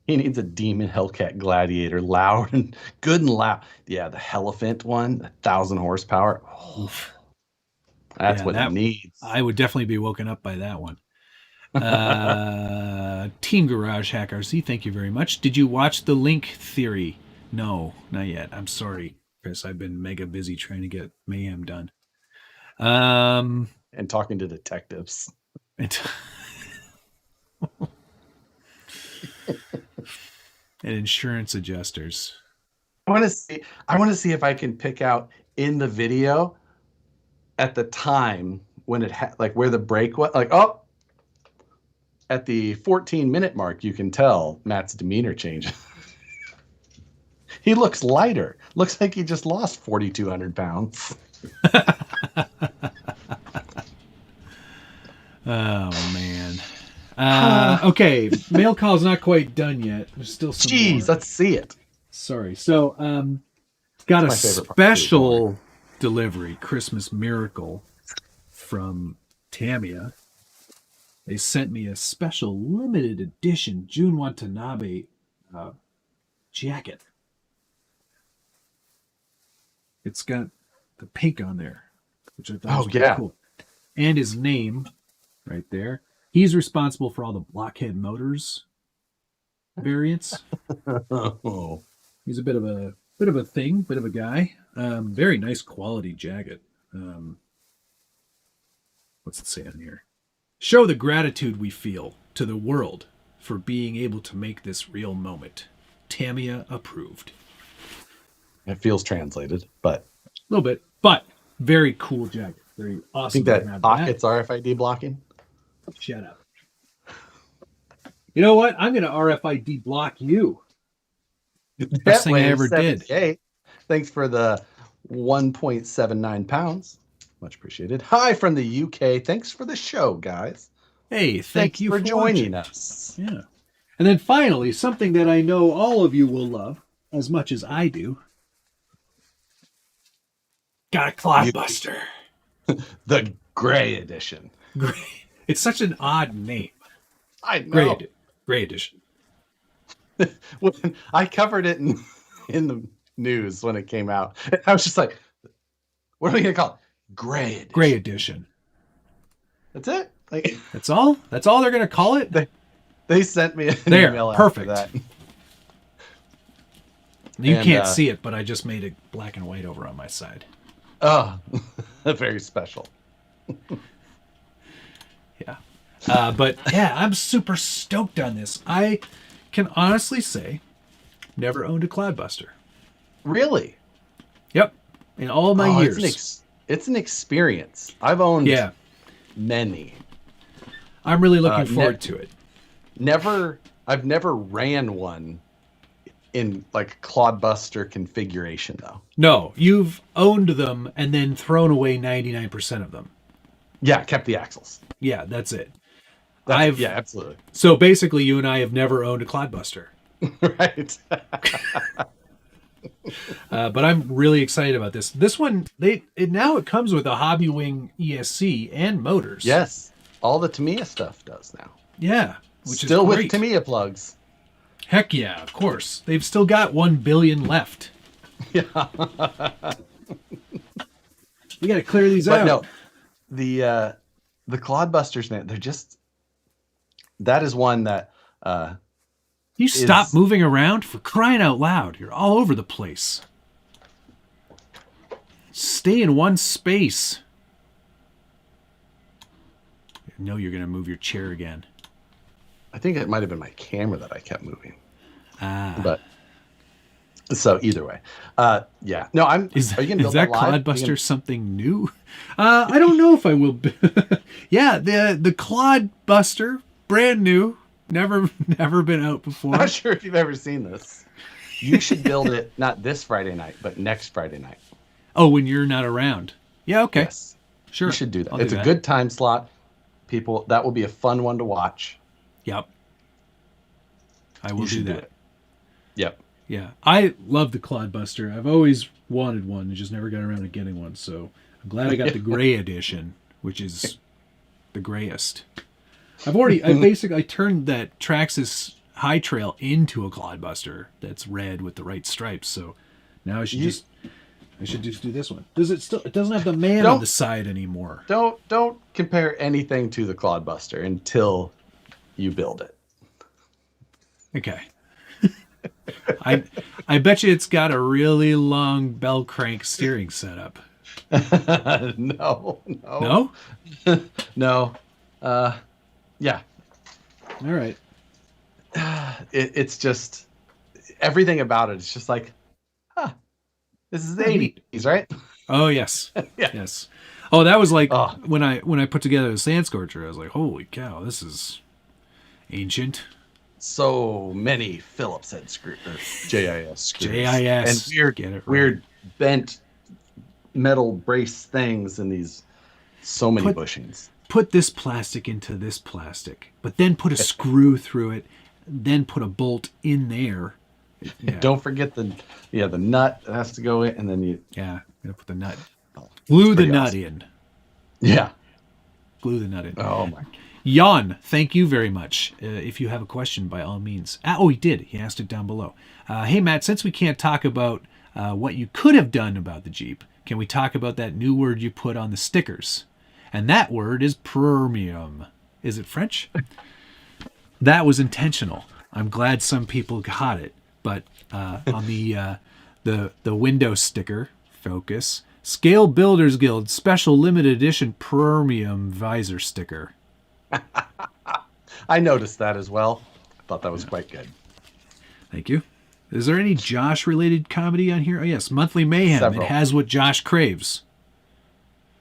a Demon Hellcat Gladiator, loud and good and loud. Yeah, the Helephant one, 1,000 horsepower. Oh, that's what it needs. I would definitely be woken up by that one. Team Garage Hack RC, thank you very much. Did you watch The Link Theory? No, not yet. I'm sorry, Chris. I've been mega busy trying to get Mayhem done. And talking to detectives. And insurance adjusters. I want to see if I can pick out in the video at the time when it like where the break was, like, oh, at the 14-minute mark, you can tell Matt's demeanor changes. He looks lighter. Looks like he just lost 4,200 pounds. Oh man. Okay, mail call's not quite done yet. There's still some more. Let's see it. Sorry. So, got a special delivery, Christmas miracle from Tamiya. They sent me a special limited edition Jun Watanabe jacket. It's got the pink on there, which I thought was pretty cool. And his name right there. He's responsible for all the Blockhead Motors variants. Oh. He's a bit of Bit of a thing, bit of a guy. Very nice quality jacket. What's it say on here? Show the gratitude we feel to the world for being able to make this real moment. Tamiya approved. It feels translated, but A little bit, but very cool jacket. Very awesome. I think that pockets RFID blocking. Shut up. You know what? I'm going to RFID block you. Best thing I ever did. Thanks for the 1.79 pounds. Much appreciated. Hi from the UK. Thanks for the show, guys. Hey, thanks you for joining watching. us. Yeah. And then finally, something that I know all of you will love as much as I do. Got a Clodbuster. The Gray Edition. Gray. It's such an odd name. I know. Gray Edition. When I covered it in the news when it came out, I was just like, what are we going to call it? Gray Edition. Gray Edition. That's it? Like, That's all? That's all they're going to call it? They sent me an email perfect. after that. You can't see it, but I just made it black and white over on my side. Oh, very special. Yeah. But yeah, I'm super stoked on this. I can honestly say, never owned a Clodbuster. Really? Yep. In all my years. It's an experience. I've owned many. I'm really looking forward to it. I've never ran one in like Clodbuster configuration though. No, you've owned them and then thrown away 99% of them. Yeah, kept the axles. Yeah, that's it. Yeah, absolutely. So basically, you and I have never owned a Clodbuster. Right. But I'm really excited about this. This one, now it comes with a Hobby Wing ESC and motors. Yes, all the Tamiya stuff does now. Yeah, which still is with Tamiya plugs. Heck yeah, of course. They've still got 1 billion left. Yeah. We got to clear these out. No, the Clodbusters, man, they're just. That is one that. You stop moving around, for crying out loud. You're all over the place. Stay in one space. I know you're going to move your chair again. I think it might have been my camera that I kept moving. But so either way, yeah. No, I'm. Is are you gonna is that Clodbuster something new? I don't know if I will. Yeah, the Clodbuster, brand new. Never been out before. Not sure if you've ever seen this. You should build it not this Friday night, but next Friday night. Oh, when you're not around. Yeah, okay. Yes. Sure. You should do that. I'll It's do a that. good time slot. People, that will be a fun one to watch. Yep. I will do that. Yep. Yeah. I love the Clodbuster. I've always wanted one and just never got around to getting one. So I'm glad I got the gray edition, which is the grayest. I turned that Traxxas High Trail into a Clodbuster that's red with the right stripes. So now I should just do this one. It doesn't have the man on the side anymore. Don't compare anything to the Clodbuster until you build it. Okay. I bet you it's got a really long bell crank steering setup. No. No? No. Yeah. All right. It's just everything about it. It's just like, this is the 80s, right? Oh yes. Yeah. Yes. Oh, that was like when I put together the Sand Scorcher, I was like, holy cow, this is ancient. So many Phillips head screws, or JIS screws. JIS. And weird bent metal brace things and these so many bushings. Put this plastic into this plastic, but then put a screw through it, then put a bolt in there. Yeah. Don't forget the nut that has to go in, and then you gotta put the nut. Glue the nut awesome. in. Yeah. Glue the nut in. Oh my. Jan, thank you very much. If you have a question, by all means. He did. He asked it down below. Hey, Matt, since we can't talk about what you could have done about the Jeep, can we talk about that new word you put on the stickers? And that word is premium. Is it French? That was intentional. I'm glad some people got it. But on The window sticker, focus. Scale Builders Guild special limited edition premium visor sticker. I noticed that as well. I thought that was quite good. Thank you. Is there any Josh-related comedy on here? Oh, yes. Monthly Mayhem. Several. It has what Josh craves.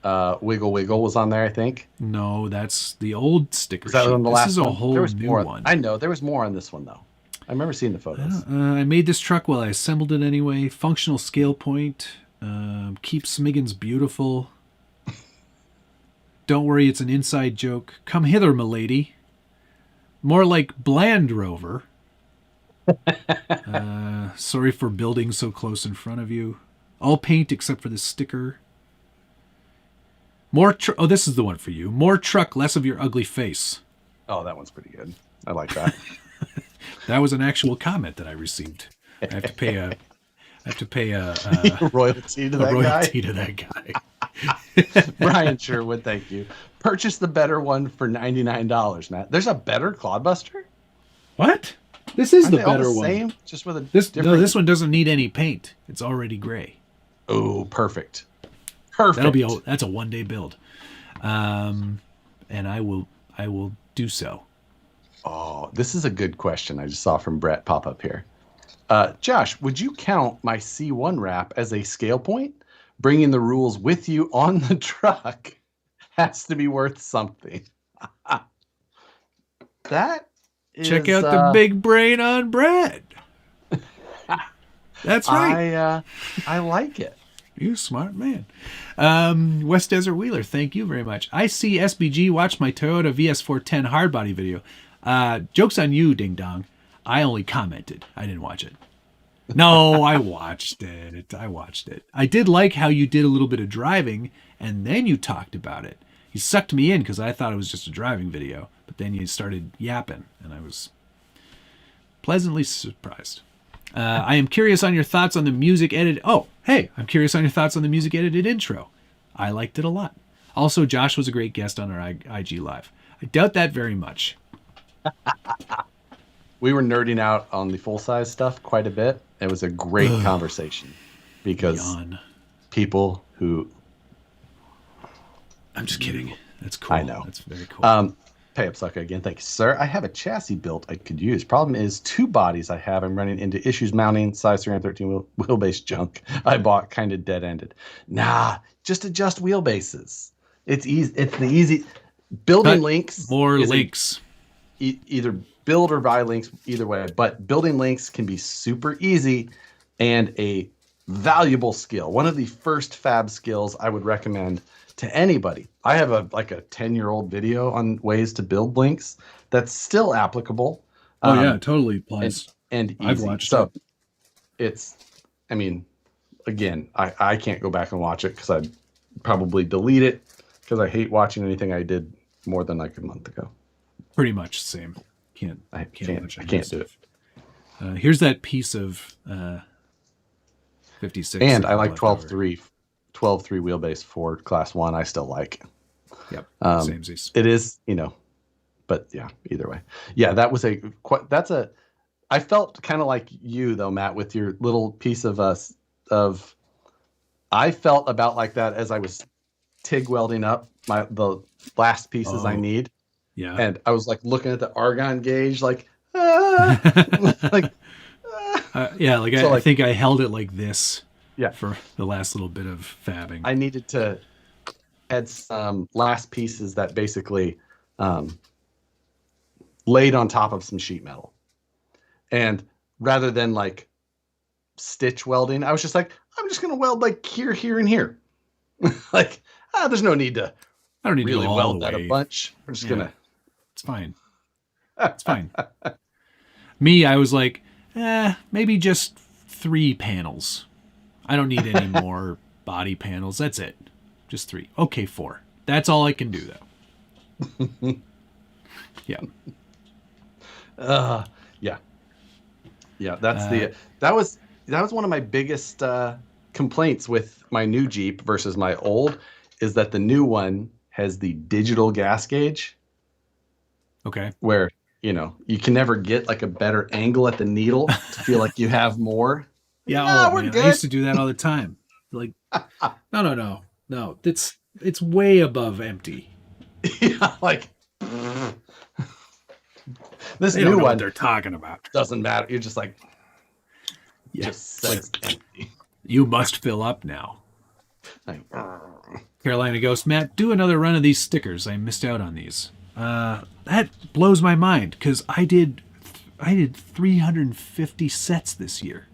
Wiggle Wiggle was on there, I think. No, that's the old sticker Was that sheet. on the This last is a one? whole There was new more. one. I know. There was more on this one, though. I remember seeing the photos. I made this truck while I assembled it anyway. Functional scale point. Keep Smiggins beautiful. Don't worry, it's an inside joke. Come hither, milady. More like Bland Rover. Sorry for building so close in front of you. All paint except for the sticker. Oh, this is the one for you. More truck, less of your ugly face. Oh, that one's pretty good. I like that. That was an actual comment that I received. I have to pay a royalty to that guy. Brian Sherwood, thank you. Purchase the better one for $99, Matt. There's a better Clodbuster? What? This is Aren't the they all better the one. same? Just with a No, this one doesn't need any paint. It's already gray. Oh, perfect. Perfect. That's a one-day build. And I will do so. Oh, this is a good question I just saw from Brett pop up here. Josh, would you count my C1 wrap as a scale point? Bringing the rules with you on the truck has to be worth something. That is... Check out the big brain on Brett. That's right. I like it. You smart man. West Desert Wheeler, thank you very much. I see SBG watch my Toyota VS410 hardbody video. Joke's on you, ding dong. I only commented. I didn't watch it. No, I watched it. I did like how you did a little bit of driving and then you talked about it. You sucked me in because I thought it was just a driving video, but then you started yapping and I was pleasantly surprised. I am curious on your thoughts on the music edited. Oh, hey, I'm curious on your thoughts on the music edited intro. I liked it a lot. Also, Josh was a great guest on our IG Live. I doubt that very much. We were nerding out on the full-size stuff quite a bit. It was a great conversation because people who... I'm just kidding. That's cool. I know. That's very cool. Pay up, sucker again. Thank you, sir. I have a chassis built I could use. Problem is, two bodies I have. I'm running into issues mounting size 313 wheelbase junk I bought kind of dead-ended. Nah, just adjust wheelbases. It's easy. It's the easy... Building links... More links. Either build or buy links, either way. But building links can be super easy and a valuable skill. One of the first fab skills I would recommend to anybody. I have a 10-year-old video on ways to build links that's still applicable. Oh yeah, totally applies. And easy. I've watched so it's, I mean, again, I can't go back and watch it because I'd probably delete it because I hate watching anything I did more than like a month ago. Pretty much the same. I can't do it. Here's that piece of 56. And I like 12.3 wheelbase for class 1. I still like. Yep. Samesies. It is, but yeah, either way. Yeah, that was I felt kind of like you though, Matt, with your little piece of I felt about like that as I was TIG welding up the last pieces I need. Yeah. And I was like looking at the argon gauge, like, like, I think I held it like this. Yeah. For the last little bit of fabbing. I needed to add some last pieces that basically laid on top of some sheet metal. And rather than like stitch welding, I was just like, I'm just going to weld like here, here, and here. Like, there's no need to I don't need really to go all weld the that way. a bunch. We're just going to. It's fine. It's fine. Me, I was like, maybe just 3 panels. I don't need any more body panels. That's it. Just 3. Okay, 4. That's all I can do, though. Yeah. Yeah. Yeah, that's that was one of my biggest complaints with my new Jeep versus my old, is that the new one has the digital gas gauge. Okay. Where, you can never get like a better angle at the needle to feel like you have more. Yeah, Nah, oh we're man, good. I used to do that all the time. Like, no. It's way above empty. Yeah, like this They don't new know what one they're talking about. doesn't matter. You're just like, Yeah, just it's like, says empty. you must fill up now. Like, Carolina Ghost, Matt, do another run of these stickers. I missed out on these. That blows my mind because I did 350 sets this year.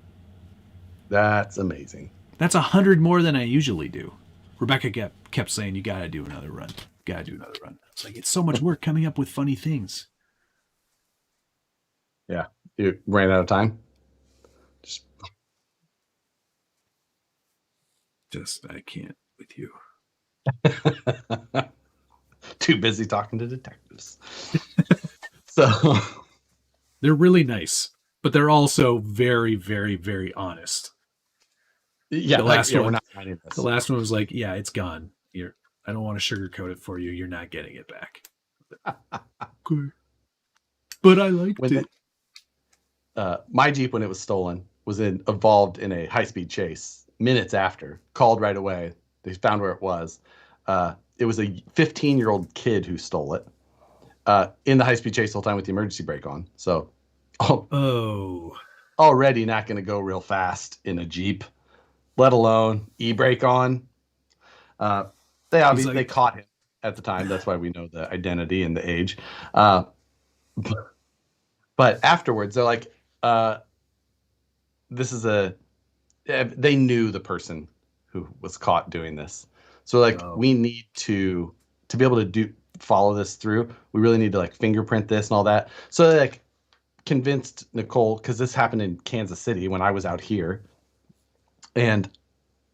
that's amazing. That's 100 more than I usually do. Rebecca kept saying, you got to do another run. Got to do another run. It's like, it's so much work coming up with funny things. Yeah, you ran out of time. Just, I can't with you. Too busy talking to detectives. So they're really nice, but they're also very, very, very honest. yeah, The last one, we're not finding this. The last one was like, yeah, it's gone. I don't want to sugarcoat it for you. You're not getting it back. Okay. But I liked it. My Jeep, when it was stolen, was involved in a high-speed chase. Minutes after, called right away. They found where it was. It was a 15-year-old kid who stole it in the high-speed chase the whole time with the emergency brake on. So, already not going to go real fast in a Jeep, let alone e-brake on. They obviously they caught him at the time. That's why we know the identity and the age. But afterwards, they're like, this is they knew the person who was caught doing this. So like, we need to be able to follow this through. We really need to like fingerprint this and all that. So they like convinced Nicole, because this happened in Kansas City when I was out here, and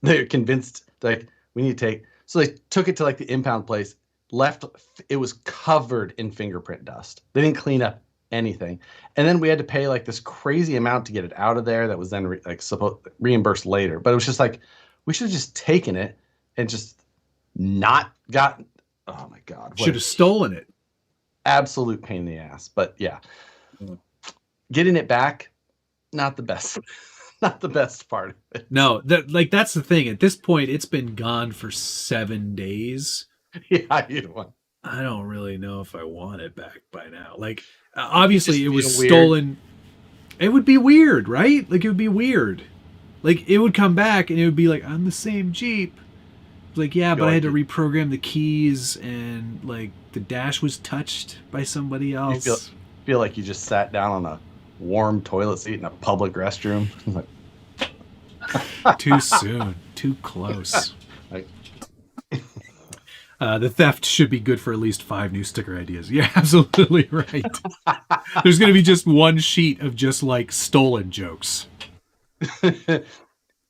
they're convinced like we need to take. So they took it to like the impound place. It was covered in fingerprint dust. They didn't clean up anything, and then we had to pay like this crazy amount to get it out of there. That was then reimbursed later. But it was just like, we should have just taken it and just not gotten. Oh my God! Should have stolen it. Absolute pain in the ass. But yeah, getting it back, not the best. Not the best part of it. No, that's the thing. At this point, it's been gone for 7 days. Yeah, you want. I don't really know if I want it back by now. Like, obviously, it was weird. stolen. It would be weird, right? Like, it would be weird. Like, it would come back and it would be like, I'm the same Jeep. Like, yeah, but I had to reprogram the keys, and like the dash was touched by somebody else. You feel like you just sat down on a warm toilet seat in a public restroom. Like, too soon, too close. The theft should be good for at least 5 new sticker ideas. You're absolutely right. There's going to be just one sheet of just like stolen jokes. Can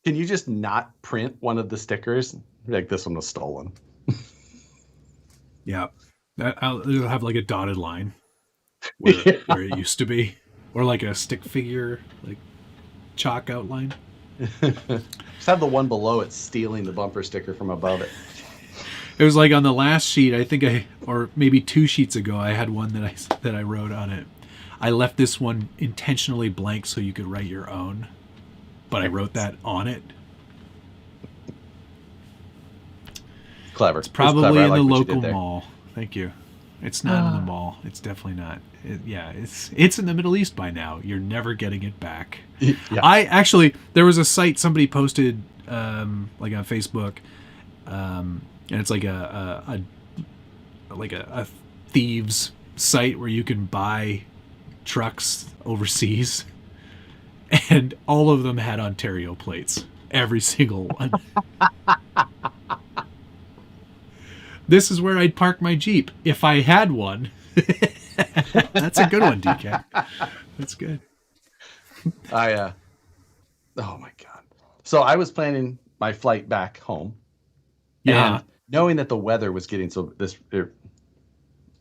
you just not print one of the stickers? Like, this one was stolen. Yeah. It'll have like a dotted line where it used to be. Or like a stick figure, like chalk outline. Just have the one below it stealing the bumper sticker from above it. It was like on the last sheet, I think or maybe 2 sheets ago, I had one that I wrote on it. I left this one intentionally blank so you could write your own, but I wrote that on it. Clever. It's probably in the local mall. Thank you. It's not in the mall. It's definitely not. It's in the Middle East by now. You're never getting it back. Yeah. There was a site somebody posted, like on Facebook, and it's like a thieves site where you can buy trucks overseas, and all of them had Ontario plates. Every single one. This is where I'd park my Jeep if I had one. That's a good one, DK. That's good. Oh my God. So I was planning my flight back home. Yeah. And knowing that the weather was getting it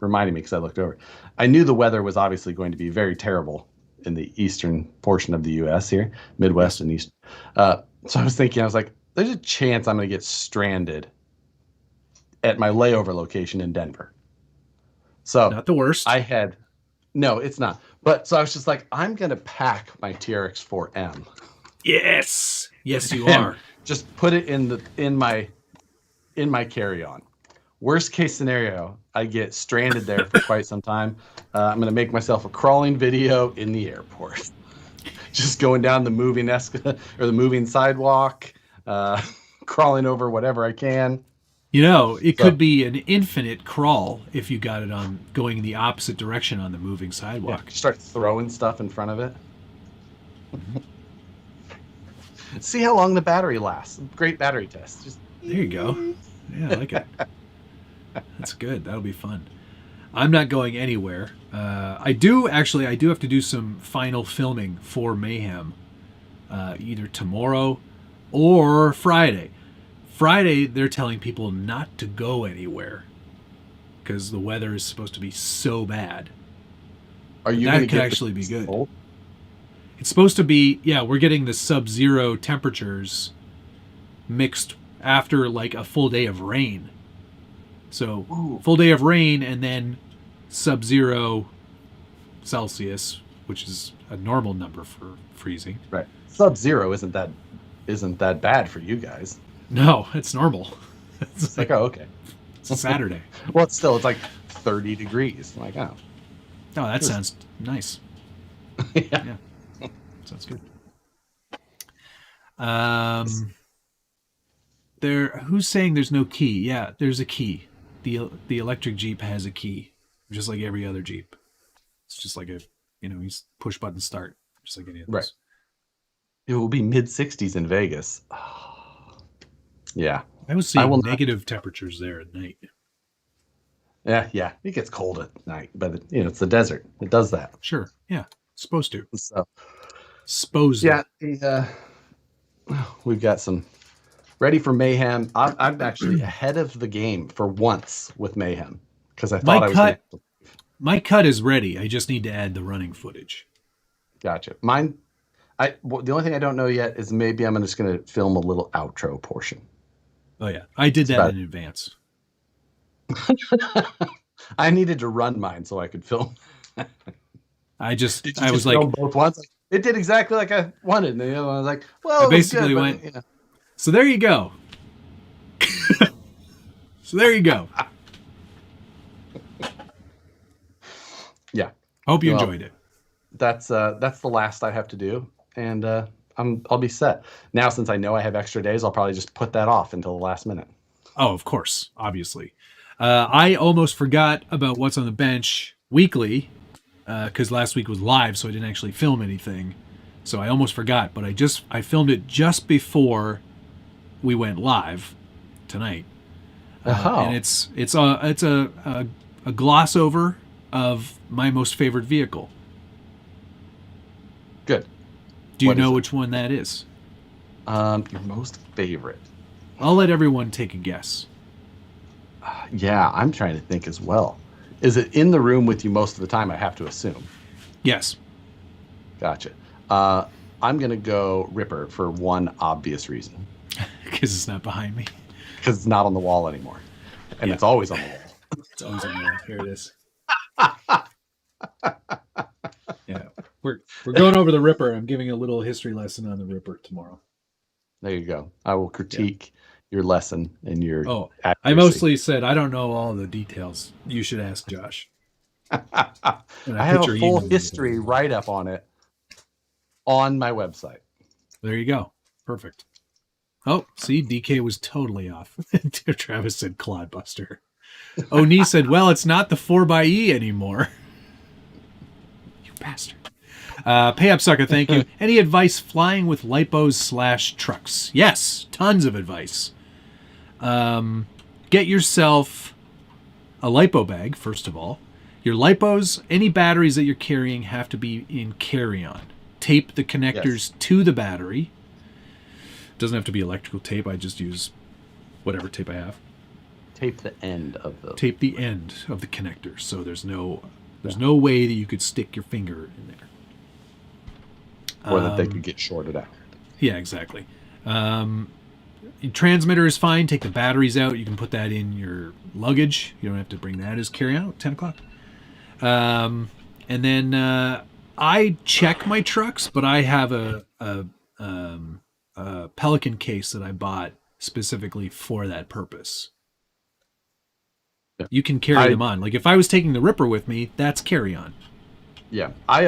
reminded me, because I looked over. I knew the weather was obviously going to be very terrible in the eastern portion of the U.S. here, Midwest and East. So I was thinking, there's a chance I'm going to get stranded at my layover location in Denver. So not the worst. No, it's not. But so I was just like, I'm going to pack my TRX-4M Yes. Yes, you are. Just put it in my carry-on. Worst case scenario, I get stranded there for quite some time. I'm going to make myself a crawling video in the airport. Just going down the moving or the moving sidewalk, crawling over whatever I can. It could be an infinite crawl if you got it on going in the opposite direction on the moving sidewalk. Yeah, start throwing stuff in front of it. See how long the battery lasts. Great battery test. Just there you go. Yeah, I like it. That's good. That'll be fun. I'm not going anywhere. I do have to do some final filming for Mayhem, either tomorrow or Friday. Friday, they're telling people not to go anywhere because the weather is supposed to be so bad. Are you? That could actually be good. Cold? It's supposed to be. Yeah, we're getting the sub-zero temperatures mixed after like a full day of rain. So full day of rain and then sub-zero Celsius, which is a normal number for freezing. Right. Sub-zero isn't that bad for you guys. No, it's normal. It's like, oh, okay. It's a Saturday. Well, it's like 30 degrees. I'm like, oh. Oh, that sounds nice. Yeah. Sounds good. Who's saying there's no key? Yeah, there's a key. The electric Jeep has a key, just like every other Jeep. It's just like you push button start, just like any of those. Right. It will be mid-60s in Vegas. Yeah. I was seeing negative temperatures there at night. Yeah. It gets cold at night, but it's the desert. It does that. Sure. Yeah. It's supposed to. So, supposed to. Yeah. We've got some ready for Mayhem. I'm actually ahead of the game for once with Mayhem because I thought my cut is ready. I just need to add the running footage. Gotcha. Mine. The only thing I don't know yet is maybe I'm just going to film a little outro portion. Oh yeah, I did that in advance. I needed to run mine so I could film. I was like both once. It did exactly like I wanted, and the other one was like, well, I basically went. So there you go. So there you go. Yeah. Hope you enjoyed it. That's the last I have to do, and I'll be set. Now, since I know I have extra days, I'll probably just put that off until the last minute. Oh, of course, obviously. I almost forgot about What's on the Bench weekly because last week was live, so I didn't actually film anything. So I almost forgot, but I filmed it just before we went live tonight. And it's a gloss over of my most favorite vehicle. Good. Do you know which one that is? Your most favorite. I'll let everyone take a guess. Yeah, I'm trying to think as well. Is it in the room with you most of the time? I have to assume. Yes. Gotcha. I'm going to go Ripper for one obvious reason. Because it's not behind me. Because it's not on the wall anymore. And it's always on the wall. It's always on the wall. Here it is. Yeah. We're going over the Ripper. I'm giving a little history lesson on the Ripper tomorrow. There you go. I will critique your lesson and your accuracy. I mostly said I don't know all the details. You should ask Josh. I have a full history write-up on it on my website. There you go. Perfect. Oh, see, DK was totally off. Travis said Clodbuster. Oni said, well, it's not the 4xe anymore. You bastard. Pay up, sucker, thank you. Any advice flying with lipos / trucks? Yes, tons of advice. Get yourself a lipo bag, first of all. Your lipos, any batteries that you're carrying have to be in carry-on. Tape the connectors to the battery. Doesn't have to be electrical tape. I just use whatever tape I have. Tape the end of the connector, so there's no way that you could stick your finger in there. Or that they could get shorted out. Yeah, exactly. Your transmitter is fine. Take the batteries out. You can put that in your luggage. You don't have to bring that as carry-out at 10 o'clock. And then I check my trucks, but I have a a Pelican case that I bought specifically for that purpose. Yeah. You can carry them on. Like if I was taking the Ripper with me, that's carry on. Yeah, I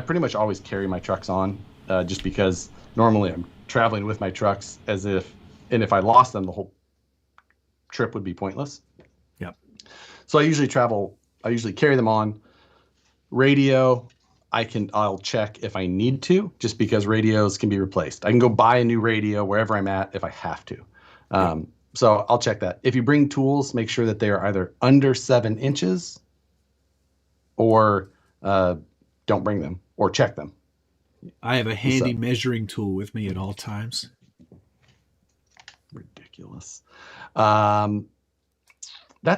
pretty much always carry my trucks on, just because normally I'm traveling with my trucks and if I lost them, the whole trip would be pointless. Yep. So I usually carry them on. Radio, I'll check if I need to, just because radios can be replaced. I can go buy a new radio wherever I'm at if I have to. So I'll check that. If you bring tools, make sure that they are either under 7 inches or don't bring them, or check them. I have a handy measuring tool with me at all times. Ridiculous. That's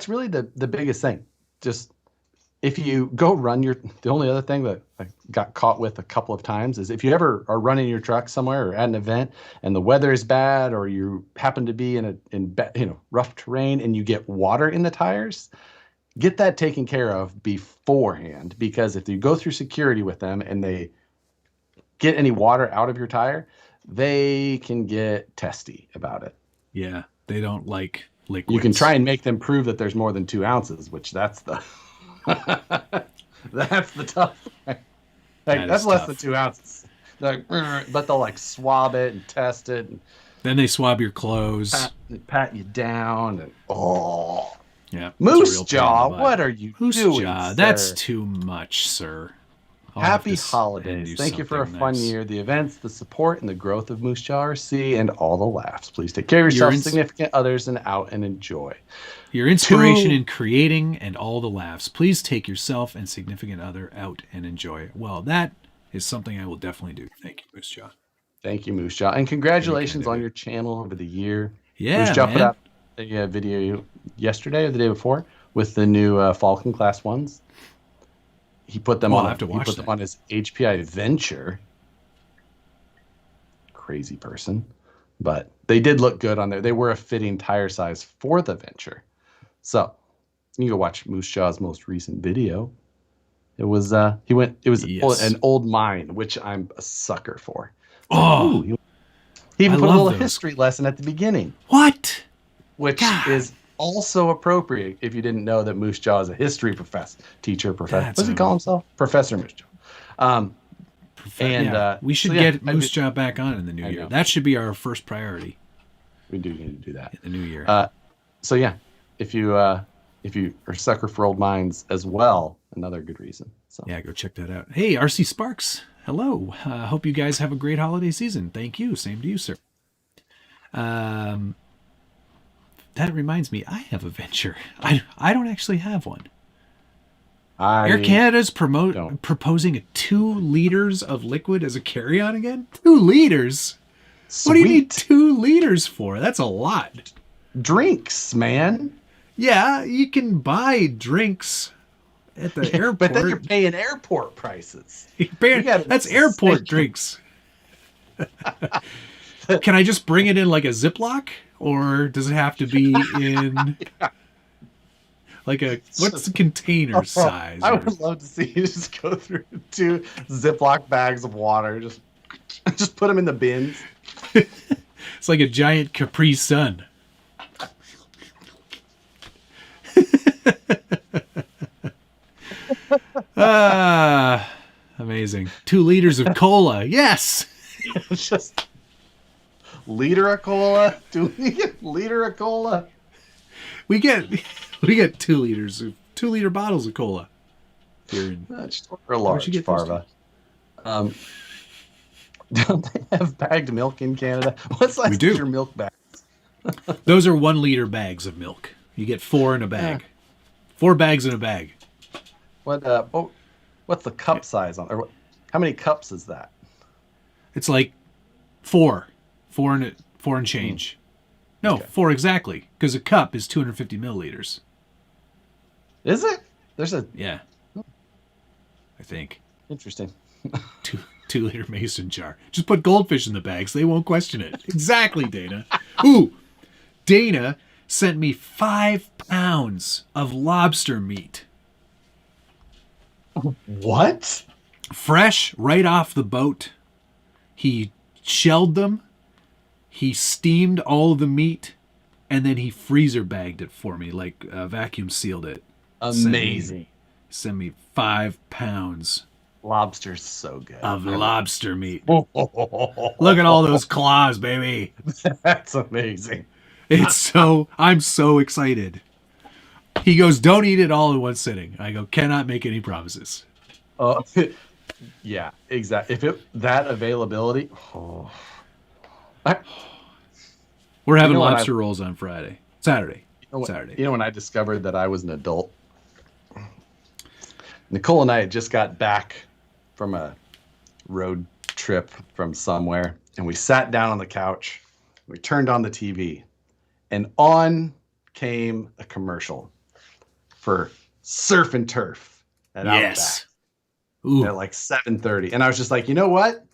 really the biggest thing. Just if you go run the only other thing that I got caught with a couple of times is if you ever are running your truck somewhere or at an event and the weather is bad, or you happen to be in rough terrain and you get water in the tires, get that taken care of beforehand, because if you go through security with them and they get any water out of your tire, they can get testy about it. Yeah, they don't like liquids. You can try and make them prove that there's more than 2 ounces, which that's the that's the tough thing. That's less than 2 ounces. But they'll like swab it and test it. And then they swab your clothes. Pat you down and yeah. Moose Jaw, what are you Moose doing? Jaw, sir? That's too much, sir. Happy holidays. Thank you for a fun year. The events, the support, and the growth of Moose Jaw RC, and all the laughs. Please take care of yourself, significant others, and out and enjoy. Your inspiration in creating and all the laughs. Please take yourself and significant other out and enjoy. Well, that is something I will definitely do. Thank you, Moose Jaw. Thank you, Moose Jaw. And congratulations on your channel over the year. Yeah, Moose Jaw put out a video yesterday or the day before with the new Falcon Class 1s. He put them on. He put them on his HPI Venture. Crazy person, but they did look good on there. They were a fitting tire size for the Venture, so you can go watch Moose Jaw's most recent video. It was an old mine, which I'm a sucker for. Oh, he even put a little history lesson at the beginning. What? Which is also appropriate if you didn't know that Moose Jaw is a history teacher. What does he call himself? Professor Moose Jaw. We should get Moose Jaw back on in the new year. That should be our first priority. We do need to do that in the new year. So yeah, if you are a sucker for old mines as well, another good reason. So yeah, go check that out. Hey, RC Sparks, hello. Hope you guys have a great holiday season. Thank you. Same to you, sir. That reminds me, I have a Venture. I don't actually have one. Air Canada's proposing 2 liters of liquid as a carry-on again? 2 liters? Sweet. What do you need 2 liters for? That's a lot. Drinks, man. Yeah, you can buy drinks at the airport. But then you're paying airport prices. That's airport drinks. Can I just bring it in like a Ziploc? Or does it have to be in like what's the container size? I would love to see you just go through 2 Ziploc bags of water. Just put them in the bins. It's like a giant Capri Sun. Amazing. 2 liters of cola. Yes. Just liter of cola? Do we get liter of cola? We get 2 liters of 2 liter bottles of cola. Just order a large Farva. Don't they have bagged milk in Canada? What size is your milk bags? Those are 1 liter bags of milk. You get 4 in a bag. 4 bags in a bag. What's the cup size on? Or how many cups is that? It's like 4. 4 and change. No, 4 exactly. Because a cup is 250 milliliters. Is it? Yeah. I think. Interesting. 2 liter mason jar. Just put goldfish in the bags. They won't question it. Exactly, Dana. Ooh. Dana sent me 5 pounds of lobster meat. What? Fresh, right off the boat. He shelled them. He steamed all of the meat, and then he freezer bagged it for me, like vacuum sealed it. Amazing. Sent me 5 pounds Lobster's so good. of lobster meat. Look at all those claws, baby. That's amazing. I'm so excited. He goes, don't eat it all in one sitting. I go, cannot make any promises. Yeah, exactly. If that availability, we're having lobster rolls on Saturday. You know when I discovered that I was an adult? Nicole and I had just got back from a road trip from somewhere, and we sat down on the couch. We turned on the TV, and on came a commercial for Surf and Turf at Outback at like 7:30. And I was just like, you know what?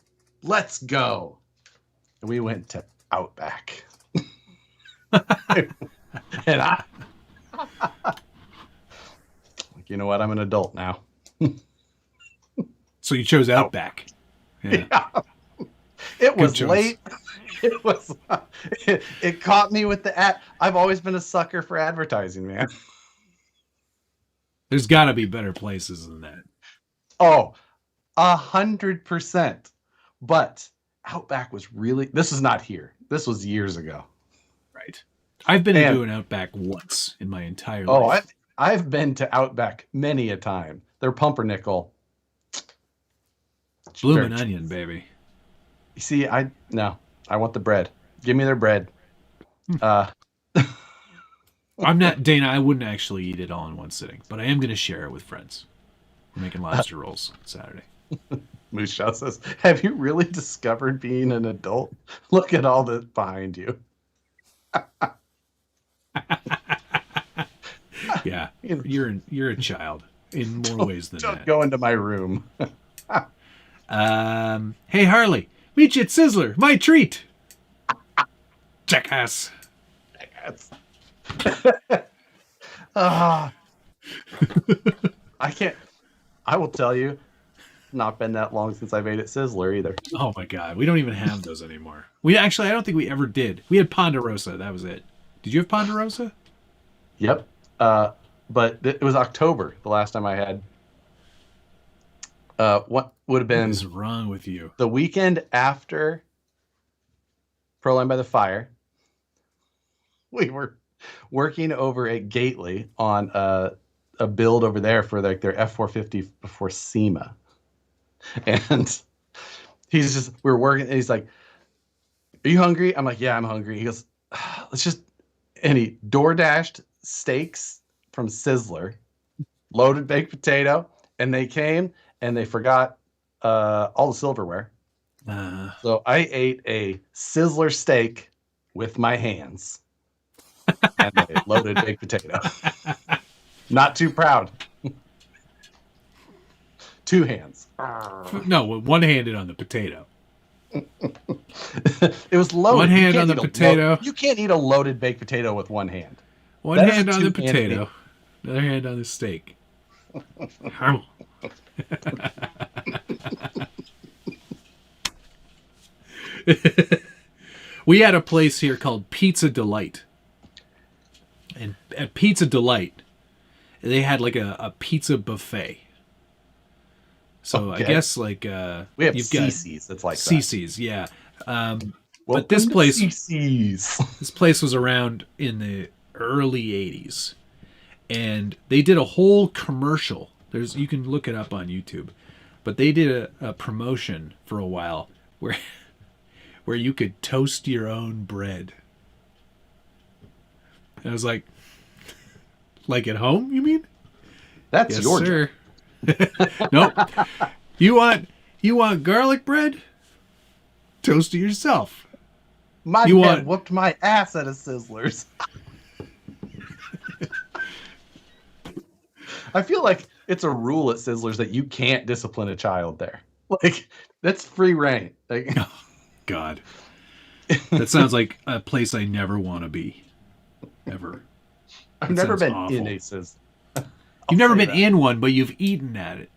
Let's go. And we went to Outback. And you know what? I'm an adult now. So you chose Outback. Yeah. It was late. It was. It caught me with the ad. I've always been a sucker for advertising, man. There's got to be better places than that. Oh, 100%. But Outback was really. This is not here. This was years ago. Right. I've been to an Outback once in my entire life. Oh, I've been to Outback many a time. Their pumpernickel. Bloomin' onion, baby. You see, I want the bread. Give me their bread. I'm not, Dana, I wouldn't actually eat it all in one sitting, but I am going to share it with friends. We're making lobster rolls on Saturday. Moose Shaw says, have you really discovered being an adult? Look at all this behind you. Yeah, you're a child in more ways than don't that. Go into my room. Hey, Harley, meet you at Sizzler. My treat. Jackass. I can't. I will tell you, not been that long since I've ate at Sizzler either. Oh my God, we don't even have those anymore. I don't think we ever did. We had Ponderosa. That was it. Did you have Ponderosa? Yep. But it was October the last time I had. What would have been? What is wrong with you? The weekend after Proline by the Fire. We were working over at Gately on a build over there for like their F450 before SEMA. And we were working, and he's like, are you hungry? I'm like, yeah, I'm hungry. He goes, and he door-dashed steaks from Sizzler, loaded baked potato, and they came and they forgot all the silverware. So I ate a Sizzler steak with my hands and a loaded baked potato. Not too proud. Two hands. No, one-handed on the potato. It was loaded. One hand on the potato. You can't eat a loaded baked potato with one hand. One hand on the potato. Another hand on the steak. We had a place here called Pizza Delight. And at Pizza Delight, they had like a pizza buffet. So okay. I guess like we have CC's. That's like CC's, yeah. But this place, CC's. This place was around in the early '80s, and they did a whole commercial. You can look it up on YouTube, but they did a promotion for a while where you could toast your own bread. And I was like at home, you mean? That's yes, your sir. Nope. You want garlic bread? Toast it yourself. My dad whooped my ass at a Sizzler's. I feel like it's a rule at Sizzler's that you can't discipline a child there. Like, that's free reign. Like, oh, God. That sounds like a place I never want to be. Ever. I've never been in a Sizzler. You've never been in one, but you've eaten at it.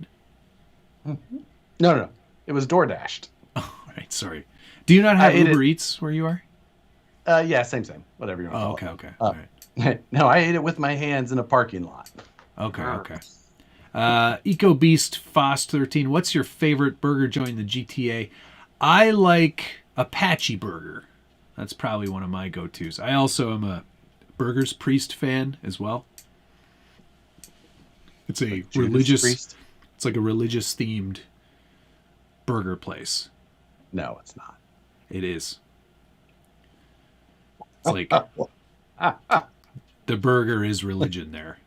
No. It was door dashed. Oh, right, sorry. Do you not have ate Uber Eats where you are? Yeah, same. Whatever you want to Oh, call okay. it. All right. No, I ate it with my hands in a parking lot. Okay. Eco Beast Foss 13. What's your favorite burger joint in the GTA? I like Apache Burger. That's probably one of my go-tos. I also am a Burgers Priest fan as well. It's a Like religious. Priest? It's like a religious themed burger place. No, it's not. It is. It's like the burger is religion there.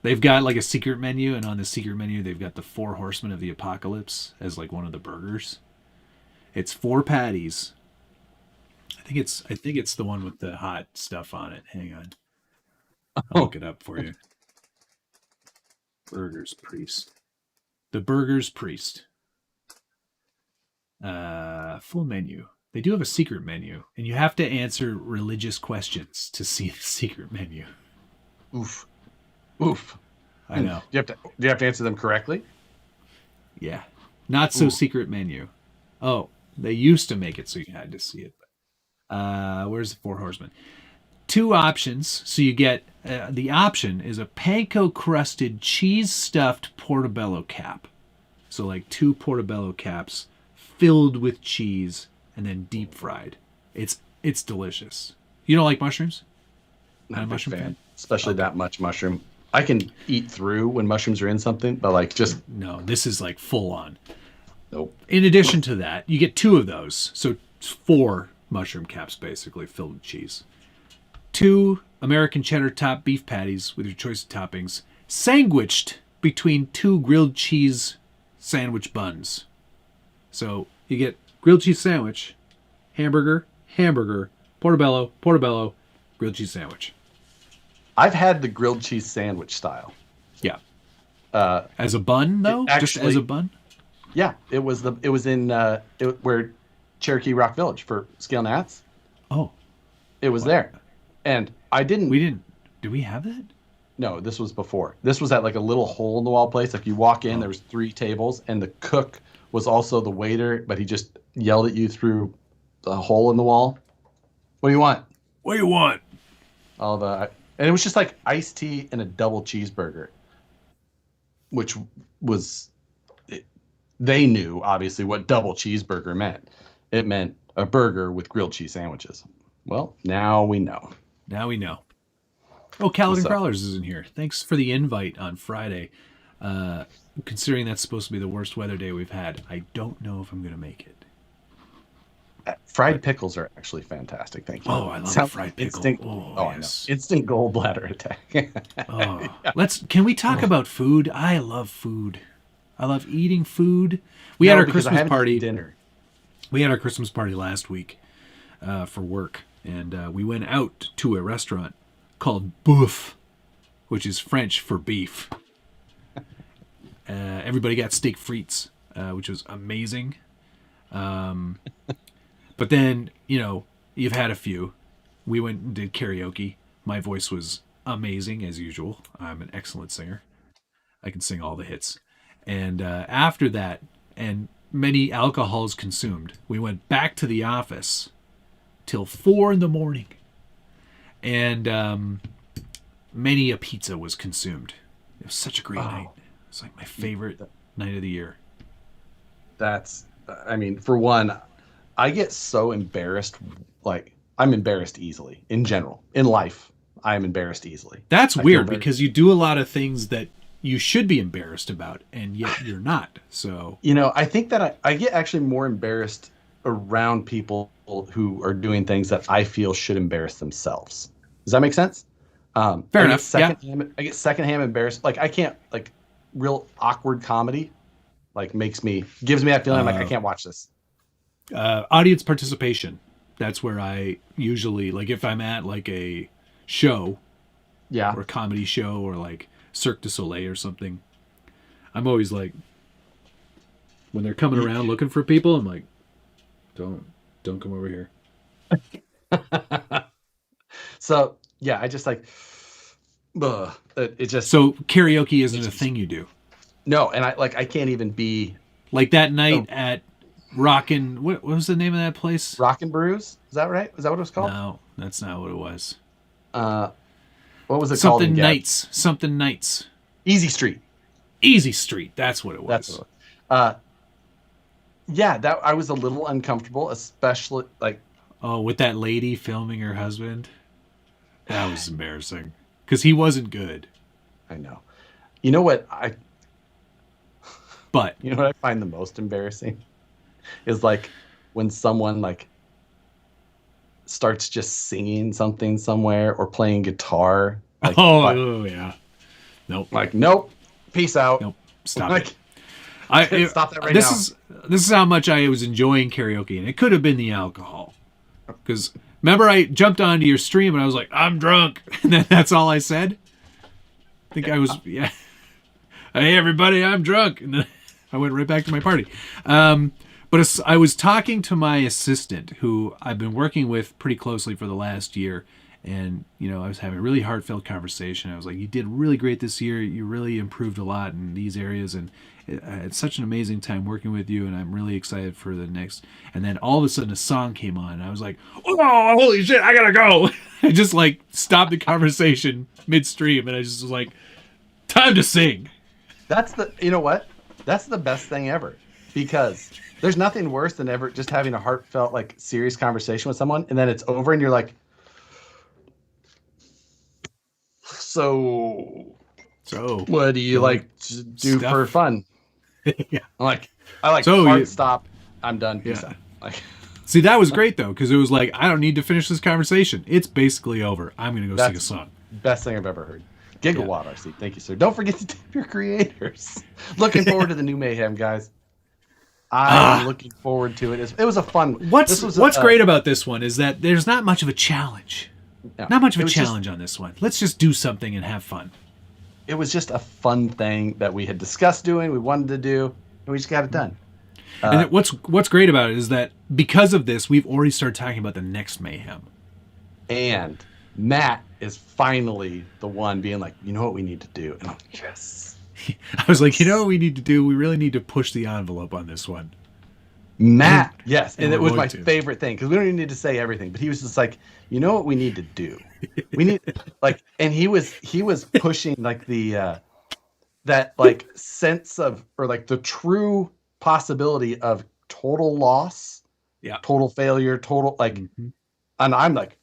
They've got like a secret menu, and on the secret menu they've got the 4 Horsemen of the Apocalypse as like one of the burgers. It's 4 patties. I think it's the one with the hot stuff on it. Hang on. I'll look it up for you. Burgers Priest. The Burgers Priest. Full menu. They do have a secret menu, and you have to answer religious questions to see the secret menu. Oof. I know. Do you have to answer them correctly? Yeah. Not so secret menu. Oh, they used to make it so you had to see it. Where's the 4 Horsemen? 2 options. So you get the option is a panko crusted cheese stuffed portobello cap. So like 2 portobello caps filled with cheese and then deep fried. It's delicious. You don't like mushrooms? Not a mushroom fan. Especially that much mushroom. I can eat through when mushrooms are in something, but like just no. This is like full on. Nope. In addition to that, you get 2 of those. So 4 mushroom caps basically filled with cheese. 2 American cheddar top beef patties with your choice of toppings, sandwiched between 2 grilled cheese sandwich buns. So you get grilled cheese sandwich, hamburger, portobello, grilled cheese sandwich. I've had the grilled cheese sandwich style. Yeah. As a bun though? Just as a bun? Yeah, it was in where Cherokee Rock Village for Scale Nats. Oh. It was there. And did we have that? No, this was before. This was at like a little hole in the wall place. Like you walk in, there was 3 tables, and the cook was also the waiter, but he just yelled at you through the hole in the wall. What do you want? What do you want? And it was just like iced tea and a double cheeseburger, which was, they knew obviously what double cheeseburger meant. It meant a burger with grilled cheese sandwiches. Well, now we know. Oh, Caledon Crawlers is in here. Thanks for the invite on Friday. Considering that's supposed to be the worst weather day we've had, I don't know if I'm going to make it. Fried pickles are actually fantastic. Thank you. Oh, I love a fried pickle. Yes. I know. Instant gallbladder attack. Yeah. Can we talk about food? I love food. I love eating food. We had our Christmas party. Dinner. We had our Christmas party last week for work, and we went out to a restaurant called Boeuf, which is French for beef. Everybody got steak frites, which was amazing. But then, you've had a few. We went and did karaoke. My voice was amazing, as usual. I'm an excellent singer. I can sing all the hits. And after that, and many alcohols consumed, we went back to the office till 4 a.m. And many a pizza was consumed. It was such a great night. It's like my favorite night of the year. For one, I get so embarrassed. Like, I'm embarrassed easily in general. In life, I am embarrassed easily. That's weird because you do a lot of things that you should be embarrassed about, and yet you're not. So, I think that I get actually more embarrassed around people who are doing things that I feel should embarrass themselves. Does that make sense? Fair enough. I get secondhand embarrassed. Like, I can't, like, real awkward comedy, like, gives me that feeling like I can't watch this. Audience participation. That's where I usually, like, if I'm at like a show, or a comedy show, or like Cirque du Soleil or something, I'm always like, when they're coming around looking for people, I'm like, don't come over here. So yeah, I just like, it just. So karaoke isn't a thing you do. No, and I can't even be like that night at Rockin'. What was the name of that place? Rock and Brews. Is that right? Is that what it was called? No, that's not what it was. What was it called? Something Nights. Something Nights. Easy Street. Easy Street. That's what it was. That's what it was. Yeah, that I was a little uncomfortable, especially like. Oh, with that lady filming her husband. That was embarrassing because he wasn't good. I know. You know what But you know what I find the most embarrassing is like when someone like starts just singing something somewhere or playing guitar. Like, oh yeah. Nope. Like nope. Peace out. Nope. Stop like, it. Stop that right now. This is how much I was enjoying karaoke, and it could have been the alcohol. Because remember, I jumped onto your stream and I was like, "I'm drunk," and then that's all I said. I think I was, yeah. Hey everybody, I'm drunk, and then I went right back to my party. But I was talking to my assistant, who I've been working with pretty closely for the last year, and I was having a really heartfelt conversation. I was like, "You did really great this year. You really improved a lot in these areas, and I had such an amazing time working with you, and I'm really excited for the next." And then all of a sudden a song came on, and I was like, "Oh, holy shit, I gotta go." I just like stopped the conversation midstream, and I just was like, "Time to sing." You know what? That's the best thing ever, because there's nothing worse than ever just having a heartfelt, like serious conversation with someone, and then it's over and you're like, so what do you like to do for fun? Yeah. I hard stop. I'm done. Peace out. Like, see, that was great though, because it was like, I don't need to finish this conversation. It's basically over. I'm gonna go sing a song. Best thing I've ever heard. Gigawatt RC. Thank you, sir. Don't forget to tip your creators. Looking forward to the new Mayhem, guys. I'm looking forward to it. It was a fun. What's great about this one is that there's not much of a challenge. No, not much of a challenge on this one. Let's just do something and have fun. It was just a fun thing that we had discussed doing, we wanted to do, and we just got it done. And what's great about it is that because of this, we've already started talking about the next Mayhem. And Matt is finally the one being like, you know what we need to do? And I'm like, yes. I was like, you know what we need to do? We really need to push the envelope on this one. Matt, yes. And it was my favorite thing, because we don't even need to say everything, but he was just like, you know what we need to do? We need like, and he was pushing like the that like sense of, or like the true possibility of total loss, total failure, total like, and I'm like,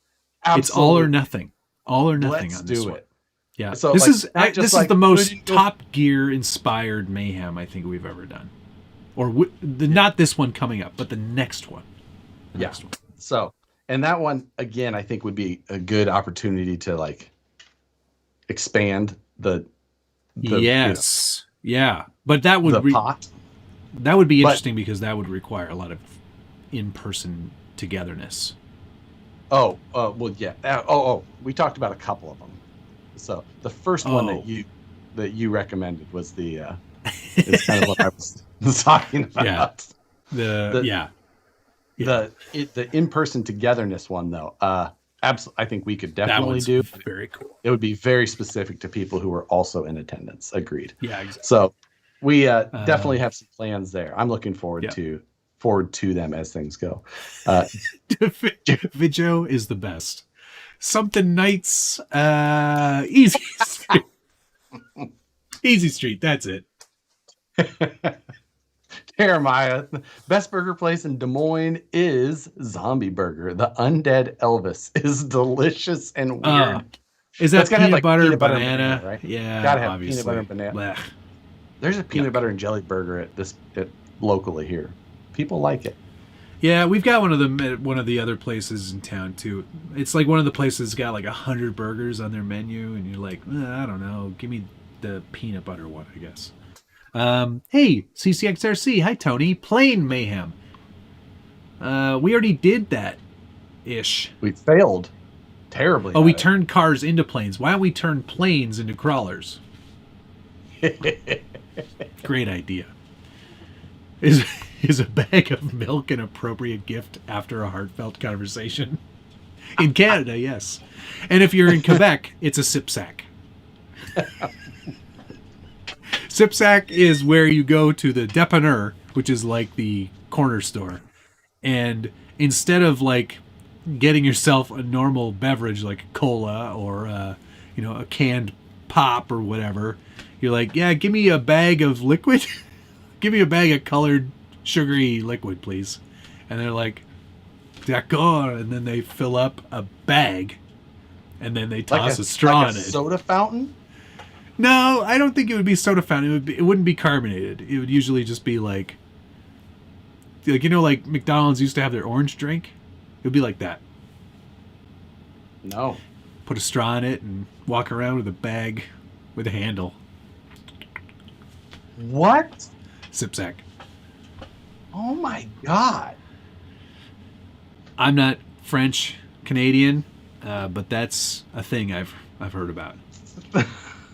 absolutely. It's all or nothing. All or nothing. Let's on this do one. it. Yeah. So this like, is the most Top Gear inspired Mayhem I think we've ever done. Or not this one coming up, but the next one. Next one. So, and that one again, I think would be a good opportunity to like expand the yes, yeah. But that would pot. That would be interesting because that would require a lot of in-person togetherness. Well, yeah. We talked about a couple of them. So the first one that you recommended was the is kind of what I was talking about. Yeah. The in-person togetherness one though. Absolutely, I think we could definitely do. Very cool. It would be very specific to people who are also in attendance. Agreed. Yeah, exactly. So we definitely have some plans there. I'm looking forward to them as things go. Video is the best. Something Nights, Easy Street. Easy Street, that's it. Jeremiah, best burger place in Des Moines is Zombie Burger. The Undead Elvis is delicious and weird. Is that peanut butter, peanut butter banana? and banana, right? Yeah, gotta have obviously. peanut butter and banana. Blech. There's a peanut butter and jelly burger at locally here. People like it. Yeah, we've got one of them at one of the other places in town too. It's like one of the places that's got like 100 burgers on their menu, and you're like, I don't know, give me the peanut butter one, I guess. Hey, CCXRC, hi Tony, Plane Mayhem. We already did that ish. We failed terribly. Oh, we turned cars into planes. Why don't we turn planes into crawlers? Great idea. Is a bag of milk an appropriate gift after a heartfelt conversation? In Canada, yes. And if you're in Quebec, it's a sip sack. Sip sack is where you go to the dépanneur which is like the corner store. And instead of like getting yourself a normal beverage like a cola or a canned pop or whatever, you're like, yeah, give me a bag of liquid. Give me a bag of colored sugary liquid, please. And they're like, d'accord, and then they fill up a bag and then they toss a straw in it. Soda fountain? No, I don't think it would be soda fountain. It wouldn't be carbonated. It would usually just be like like McDonald's used to have their orange drink. It would be like that. No. Put a straw in it and walk around with a bag with a handle. What? Sip sack. Oh my God. I'm not French Canadian, but that's a thing I've heard about.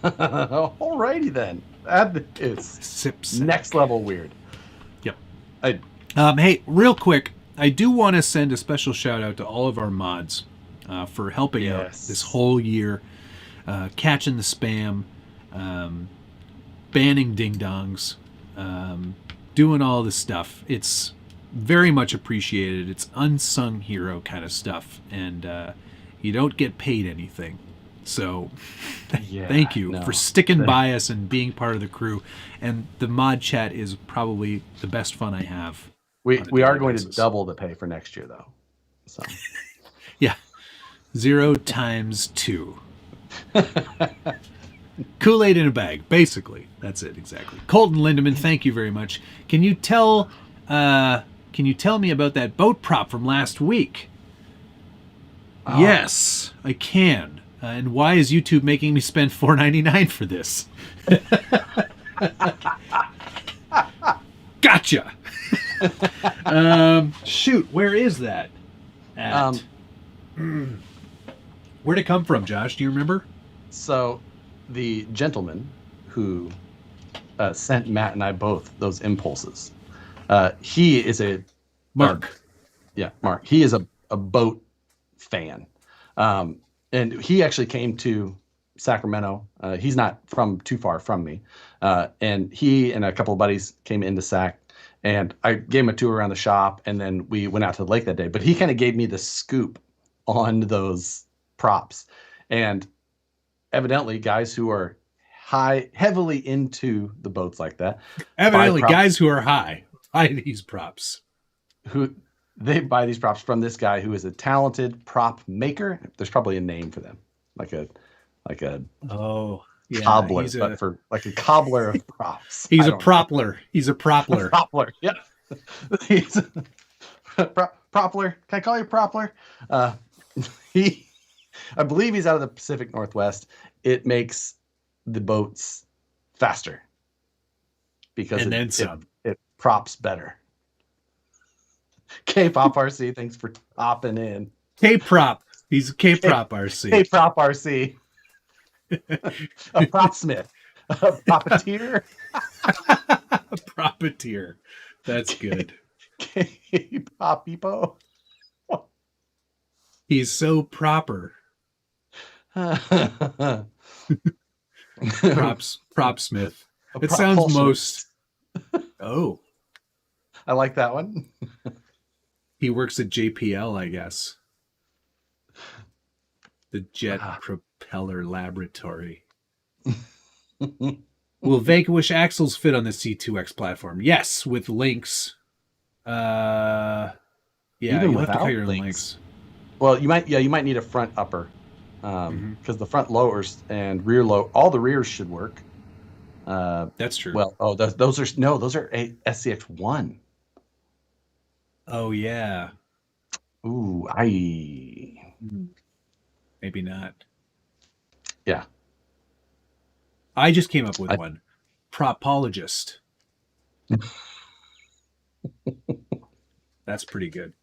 Alrighty then. That is Sip sack. Next level weird. Yep. I Hey, real quick, I do want to send a special shout out to all of our mods for helping out this whole year, catching the spam, banning ding-dongs, doing all this stuff. It's very much appreciated. It's unsung hero kind of stuff, and you don't get paid anything. So thank you for sticking by us and being part of the crew. And the mod chat is probably the best fun I have. We are going to double the pay for next year, though. So yeah, 0 times 2. Kool-Aid in a bag, basically. That's it, exactly. Colton Lindemann, thank you very much. Can you tell me about that boat prop from last week? Yes, I can. And why is YouTube making me spend $4.99 for this? Gotcha. Shoot, where is that? Where'd it come from, Josh? Do you remember? So, the gentleman who sent Matt and I both those impulses, he is a Mark. Mark. He is a boat fan, and he actually came to Sacramento. He's not from too far from me, and he and a couple of buddies came into Sac. And I gave him a tour around the shop, and then we went out to the lake that day. But he kind of gave me the scoop on those props. And evidently, guys who are heavily into the boats like that. Evidently, guys who are high buy these props. They buy these props from this guy who is a talented prop maker. There's probably a name for them, like a cobbler, but for like a cobbler of props. He's a propler. He's a propler. Propler, yeah. He's propler. Can I call you propler? I believe he's out of the Pacific Northwest. It makes the boats faster because it props better. K-Pop RC, thanks for popping in. K-Prop. He's a K-Prop RC. K-Prop RC. A propsmith. A proppeteer. A proppeteer. That's good. K-Popipo. He's so proper. Propsmith. It sounds most... Oh. I like that one. He works at JPL, I guess. The Jet Propeller Laboratory. Will Vanquish axles fit on the C2X platform? Yes, with links. Yeah, even you'll have to without cut your links. Well, you might need a front upper. Because the front lowers and rear all the rears should work. That's true. Well, those are SCX1. Oh yeah. Ooh, maybe not. Yeah. I just came up with one. Propologist. That's pretty good.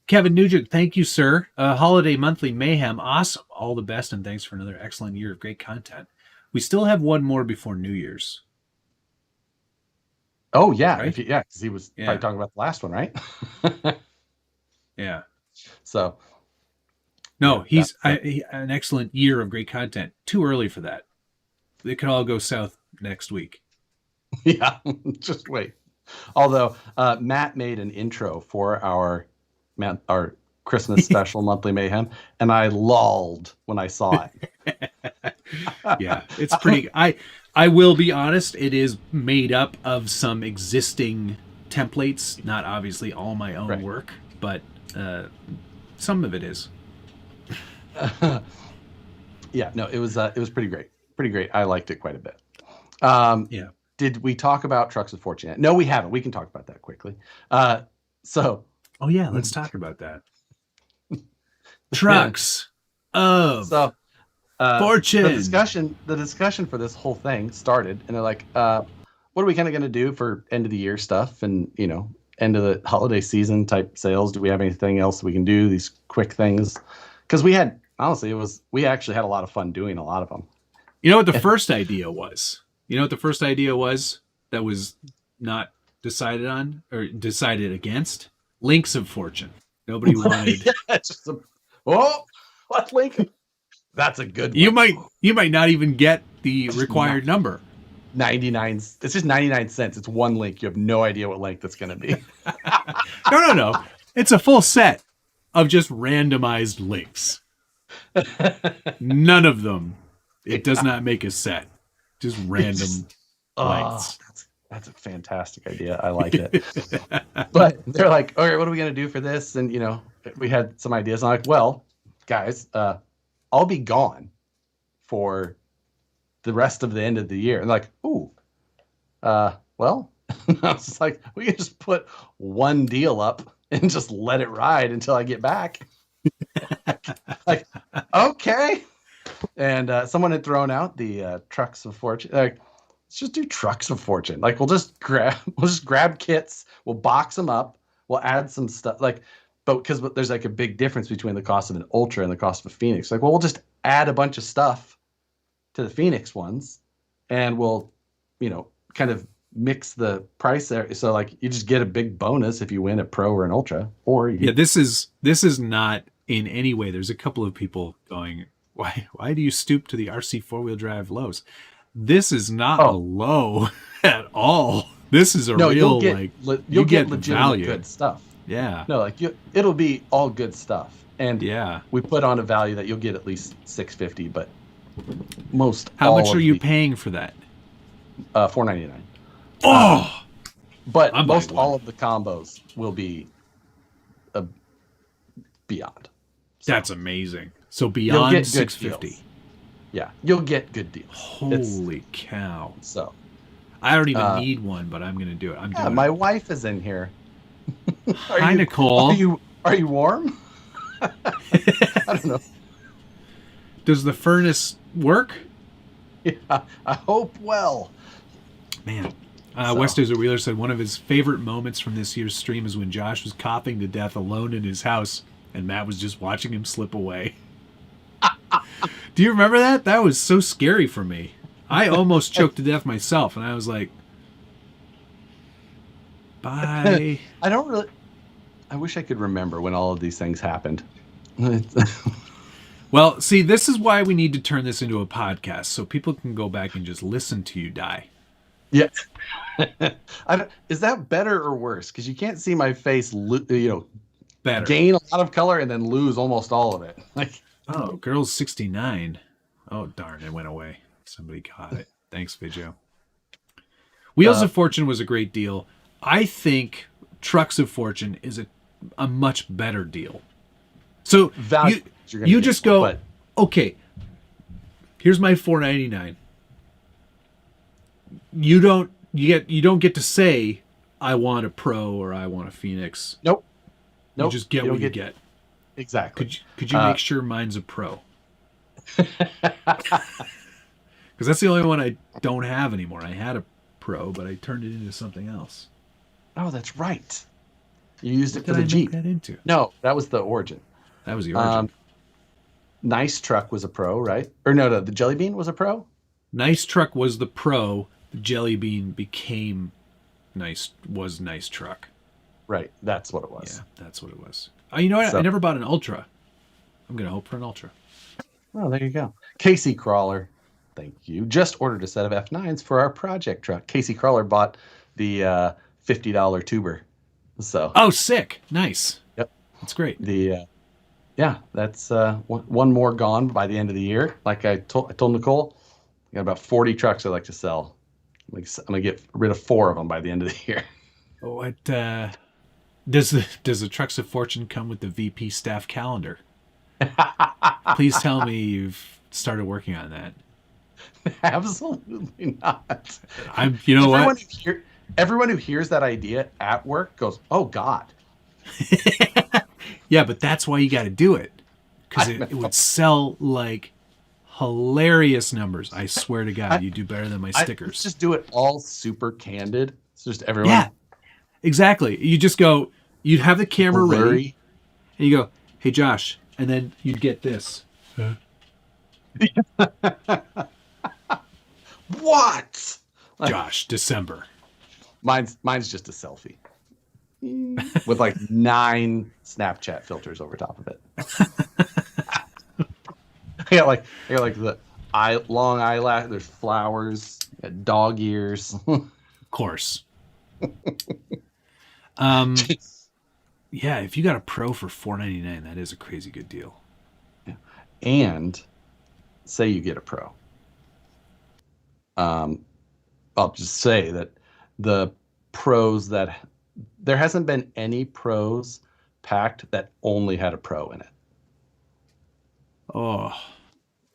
Kevin Nugent, thank you, sir. Holiday Monthly Mayhem, awesome. All the best, and thanks for another excellent year of great content. We still have one more before New Year's. Oh, yeah. Right? Because he was probably talking about the last one, right? Yeah. So. No, he's an excellent year of great content. Too early for that. It could all go south next week. Yeah, just wait. Although Matt made an intro for our Christmas special monthly Mayhem, and I lolled when I saw it. Yeah, it's pretty. I will be honest. It is made up of some existing templates, not obviously all my own work, but some of it is. Yeah, no, it was pretty great. Pretty great. I liked it quite a bit. Yeah. Did we talk about Trucks of Fortune yet? No, we haven't. We can talk about that quickly. So. Oh yeah, let's talk about that. Trucks of Fortune. The discussion for this whole thing started, and they're like, "What are we kind of going to do for end of the year stuff, and end of the holiday season type sales? Do we have anything else we can do? These quick things?" Because we actually had a lot of fun doing a lot of them. You know what the first idea was? That was not decided on or decided against? Links of Fortune. Nobody wanted. What link? That's a good one. You might not even get the required number. 99. It's just 99 cents. It's one link. You have no idea what length it's going to be. No. It's a full set of just randomized links. None of them. It does not make a set. Just random lengths. That's a fantastic idea. I like it. But they're like, all right, what are we going to do for this? And, we had some ideas. I'm like, well, guys, I'll be gone for the rest of the end of the year. And like, ooh, well, I was just like, we can just put one deal up and just let it ride until I get back. Like, okay. And someone had thrown out the Trucks of Fortune. Like, let's just do Trucks of Fortune. Like, we'll just grab kits. We'll box them up. We'll add some stuff. But because there's like a big difference between the cost of an Ultra and the cost of a Phoenix. Like, well, we'll just add a bunch of stuff to the Phoenix ones, and we'll, kind of mix the price there. So like, you just get a big bonus if you win a Pro or an Ultra. Or this is not in any way. There's a couple of people going, why do you stoop to the RC 4-wheel drive lows? This is not a low at all. This is real, you'll get legitimate value. Good stuff. Yeah. No, it'll be all good stuff. And yeah, we put on a value that you'll get at least $650, but how much are you paying for that? $499. Oh, but most all of the combos will be beyond. So that's amazing. So beyond $650. Yeah, you'll get good deals. Holy cow! So I don't even need one, but I'm going to do it. My wife is in here. Hi, Nicole. Are you warm? I don't know. Does the furnace work? Yeah, I hope well. Man. West Desert Wheeler said one of his favorite moments from this year's stream is when Josh was coughing to death alone in his house and Matt was just watching him slip away. Do you remember that? That was so scary for me. I almost choked to death myself, and I was like, bye. I wish I could remember when all of these things happened. Well, see, this is why we need to turn this into a podcast, so people can go back and just listen to you die. Yeah. Is that better or worse? Because you can't see my face, better. Gain a lot of color and then lose almost all of it. Like, oh, Girls 69. Oh, darn, it went away. Somebody caught it. Thanks, Vidjo. Wheels of Fortune was a great deal. I think Trucks of Fortune is a much better deal. So you just go, okay, here's my $499. You don't get to say I want a Pro or I want a Phoenix. Nope. You just get what you get. Exactly. Could you make sure mine's a Pro? Because that's the only one I don't have anymore. I had a Pro, but I turned it into something else. Oh, that's right. You used it for the Jeep. That into? No, that was the Origin. That was the Origin. Nice Truck was a Pro, right? Or no, the Jelly Bean was a Pro? Nice Truck was the Pro. The Jelly Bean became Nice Truck. Right, that's what it was. Yeah, that's what it was. You know what? I never bought an Ultra. I'm going to hope for an Ultra. Oh, there you go. Casey Crawler, thank you. Just ordered a set of F9s for our project truck. Casey Crawler bought the $50 tuber. So. Oh, sick! Nice. Yep. That's great. Yeah, that's one more gone by the end of the year. Like I told Nicole, I got about 40 trucks I'd like to sell. I'm gonna get rid of 4 of them by the end of the year. What does the Trucks of Fortune come with the VP staff calendar? Please tell me you've started working on that. Absolutely not. You know what? Everyone who hears that idea at work goes, "Oh God." Yeah, but that's why you got to do it, because it would sell like hilarious numbers. I swear to God, you do better than my stickers. Just do it all super candid. It's just everyone. Yeah, exactly. You just go. You'd have the camera ready, and you go, "Hey, Josh," and then you'd get this. Huh? What? Josh, December. Mine's just a selfie with like 9 Snapchat filters over top of it. I got like the long eyelash. There's flowers, dog ears. Of course. Yeah, if you got a Pro for $499, that is a crazy good deal. Yeah. And say you get a Pro. I'll just say that the Pros that there hasn't been any Pros packed that only had a Pro in it. Oh,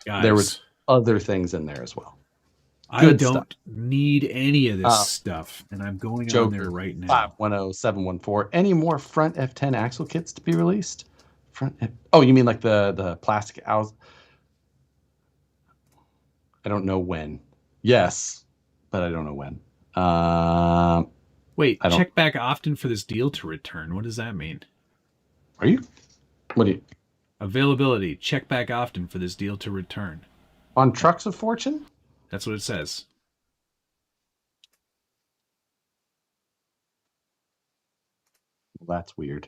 guys. There was other things in there as well. I don't need any of this stuff, and I'm going on there right now. 510714. Any more front F10 axle kits to be released? Oh, you mean like the plastic out? I don't know when. Yes, but I don't know when. Wait, check back often for this deal to return. What does that mean? Are you? What do you? Availability. Check back often for this deal to return. On Trucks of Fortune? That's what it says. Well, that's weird.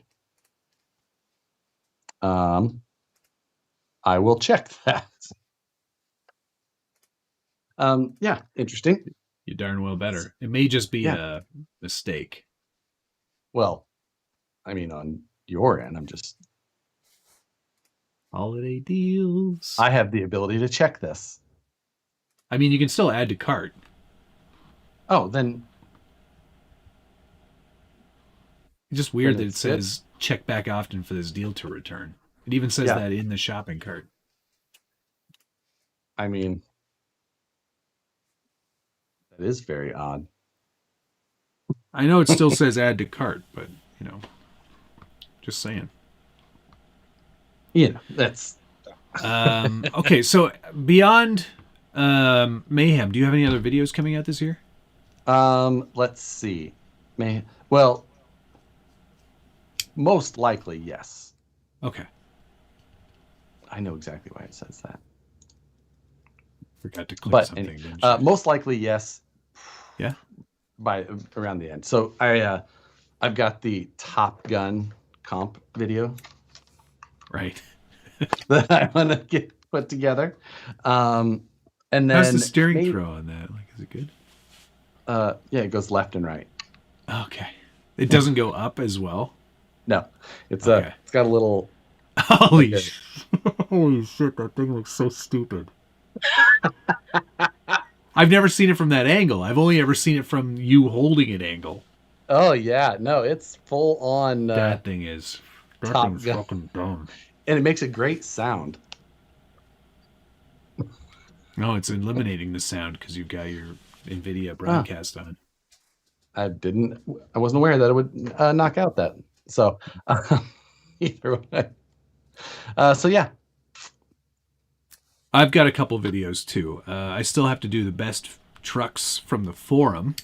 I will check that. Yeah, interesting. You darn well better. It may just be a mistake. Well, I mean, on your end, I'm just... Holiday deals. I have the ability to check this. I mean, you can still add to cart. Oh, then... It's just weird that it says check back often for this deal to return. It even says that in the shopping cart. I mean... That is very odd. I know it still says add to cart, but, just saying. Yeah, that's... Okay, so beyond Mayhem, do you have any other videos coming out this year? Let's see. Well, most likely, yes. Okay. I know exactly why it says that. Forgot to click something, didn't you? Most likely, yes. Yeah. By around the end. So I've got the Top Gun comp video. Right. That I want to get put together. And then how's the steering throw on that? Like, is it good? Yeah, it goes left and right. Okay. It doesn't go up as well? No. It's got a little... Holy shit, that thing looks so stupid. I've never seen it from that angle. I've only ever seen it from you holding it angle. Oh yeah, no, it's full on. That thing's fucking dumb. And it makes a great sound. No, it's eliminating the sound because you've got your NVIDIA broadcast on. I wasn't aware that it would knock out that. So either way. So yeah. I've got a couple videos too. I still have to do the best trucks from the forum.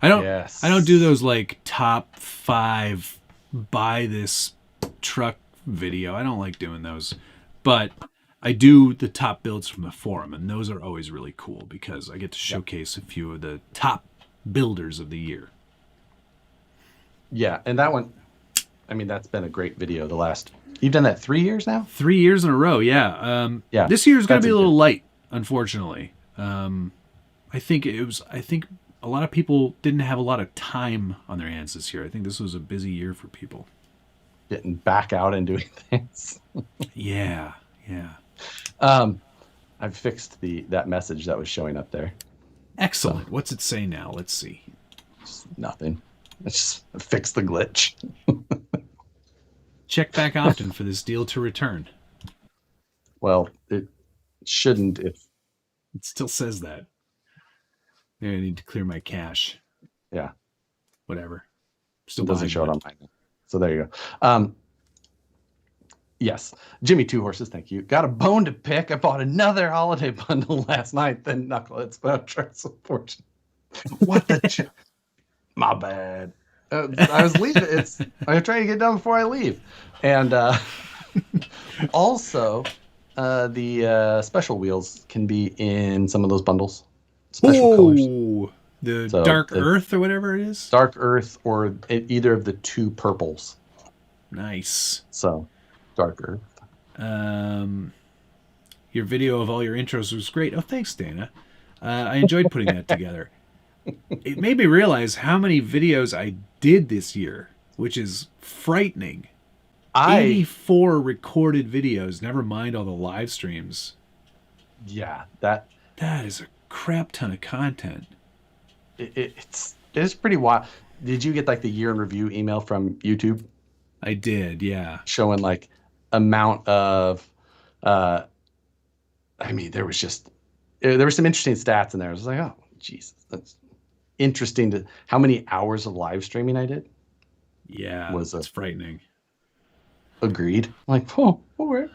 I don't do those like top 5 buy this truck video. I don't like doing those. But I do the top builds from the forum, and those are always really cool because I get to showcase a few of the top builders of the year. Yeah, and that one, I mean, that's been a great video the last... You've done that 3 years now? 3 years in a row, yeah. This year's going to be a little light, unfortunately. I think a lot of people didn't have a lot of time on their hands this year. I think this was a busy year for people. Getting back out and doing things. Yeah. I've fixed that message that was showing up there. Excellent. So, what's it say now? Let's see. Just nothing. It's just fix the glitch. Check back often for this deal to return. Well, it shouldn't if... It still says that. Maybe I need to clear my cache. Yeah. Whatever. Still it doesn't show it on mine. So there you go. Yes. Jimmy Two Horses, thank you. Got a bone to pick. I bought another holiday bundle last night. Then Knuckleheads about Tracks of Fortune. What the... My bad. I was leaving. I'm trying to get done before I leave. And also, the special wheels can be in some of those bundles. Special colors. The Dark Earth or whatever it is? Dark Earth or either of the two purples. Nice. So, Dark Earth. Your video of all your intros was great. Oh, thanks, Dana. I enjoyed putting that together. It made me realize how many videos I did this year, which is frightening. 84 recorded videos, never mind all the live streams. Yeah, that is a crap ton of content. It's pretty wild. Did you get like the year in review email from YouTube? I did, yeah. Showing like amount of there were some interesting stats in there. I was like, oh Jesus, that's interesting to how many hours of live streaming I did. Yeah, it's frightening. Agreed. Like, oh, right.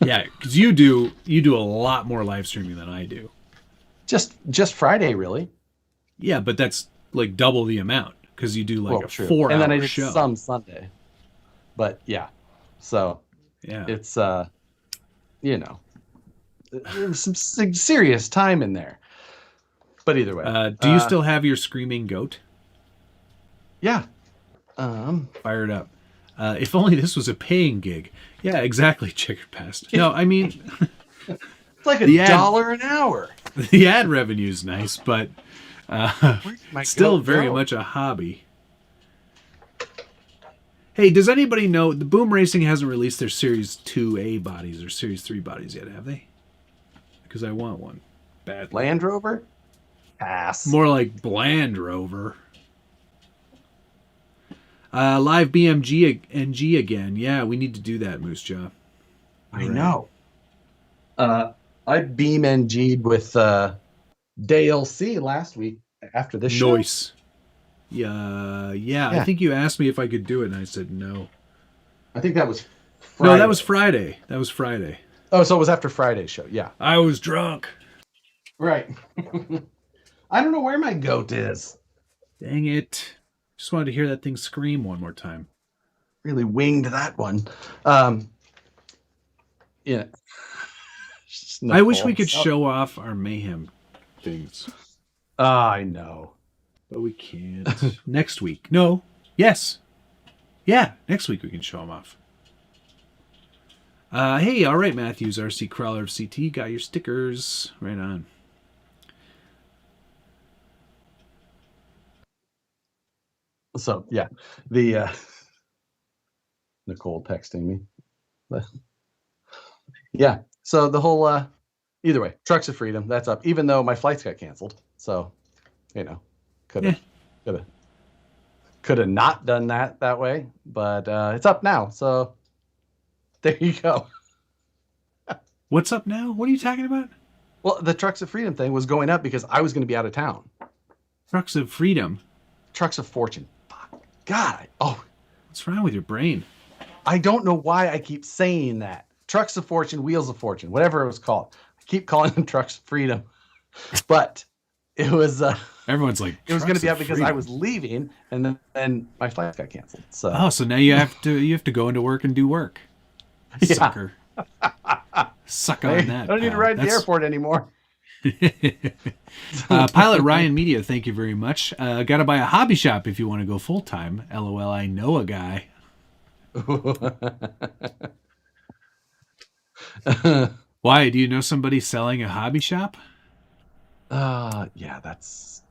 Yeah, because you do a lot more live streaming than I do. Just Friday, really. Yeah, but that's like double the amount because you do like a 4 hour show. And then I did some Sunday. But yeah, so yeah, it's there's some serious time in there. But either way, do you still have your screaming goat? Yeah, fired up. If only this was a paying gig. Yeah, exactly. Checkered past. No, I mean, it's like $1 an hour. The ad revenue is nice, but still very much a hobby. Hey, does anybody know the Boom Racing hasn't released their Series 2A bodies or Series 3 bodies yet, have they? Because I want one badly. Land Rover? Pass. More like Bland Rover. Live BMG NG again. Yeah, we need to do that, Moose Jaw. I know. I Beam NG'd with Dale C last week after this show. Nice. Yeah. I think you asked me if I could do it, and I said no. I think that was Friday. No, that was Friday. Oh, so it was after Friday's show. Yeah. I was drunk. Right. I don't know where my goat is. Dang it. Just wanted to hear that thing scream one more time. Really winged that one. Yeah. I wish we could show off our Mayhem things. I know. But we can't. Next week. No. Yes. Yeah, next week we can show them off. Hey, all right, Matthews, RC Crawler of CT. Got your stickers. Right on. So, yeah. The Nicole texting me. Yeah. So the whole either way, Trucks of Freedom, that's up. Even though my flights got canceled. So, could have not done that way, but it's up now. So there you go. What's up now? What are you talking about? Well, the Trucks of Freedom thing was going up because I was going to be out of town. Trucks of Freedom? Trucks of Fortune. Fuck. God. What's wrong with your brain? I don't know why I keep saying that. Trucks of Fortune, Wheels of Fortune, whatever it was called. I keep calling them Trucks of Freedom. But it was... Everyone's like, it was going to be out because I was leaving, and then my flight got canceled. So now you have to go into work and do work. Yeah. Sucker. Suck on that. I don't need to ride to the airport anymore. Pilot Ryan Media, thank you very much. Got to buy a hobby shop if you want to go full time. LOL, I know a guy. Why? Do you know somebody selling a hobby shop? Yeah, that's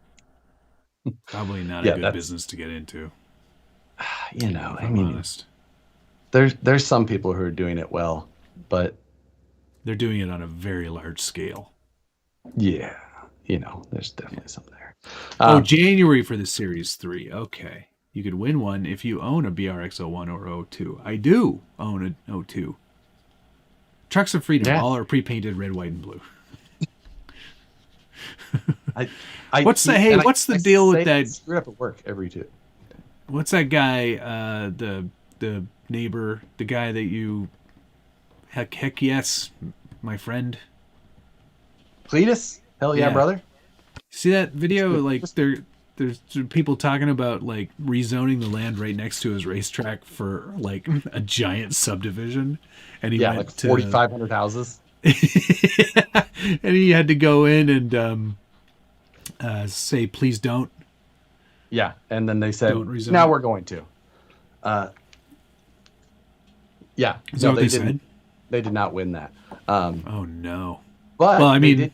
Probably not Yeah, a good that's business to get into. If I I'm mean, honest. there's some people who are doing it well, but They're doing it on a very large scale. yeah, there's definitely some there. Oh, Um, January for the Series 3. Okay. You could win one if you own a BRX-01 or O2. I do own an O2. Trucks of Freedom, yeah, all are pre-painted red, white, and blue. I What's the keep hey? and What's the I deal with say that? screw it up at work every two. What's that guy? The neighbor, the guy that you heck yes, my friend. Cletus, hell yeah, Yeah, brother. see that video? Like there's people talking about like rezoning the land right next to his racetrack for like a giant subdivision, and he Yeah, like went to 4,500 houses. and he had to go in and say please don't Yeah, and then they said, rezone. now we're going to. Yeah, Is that no, what they said? They did not win that. Oh no. But Well, I they mean, did.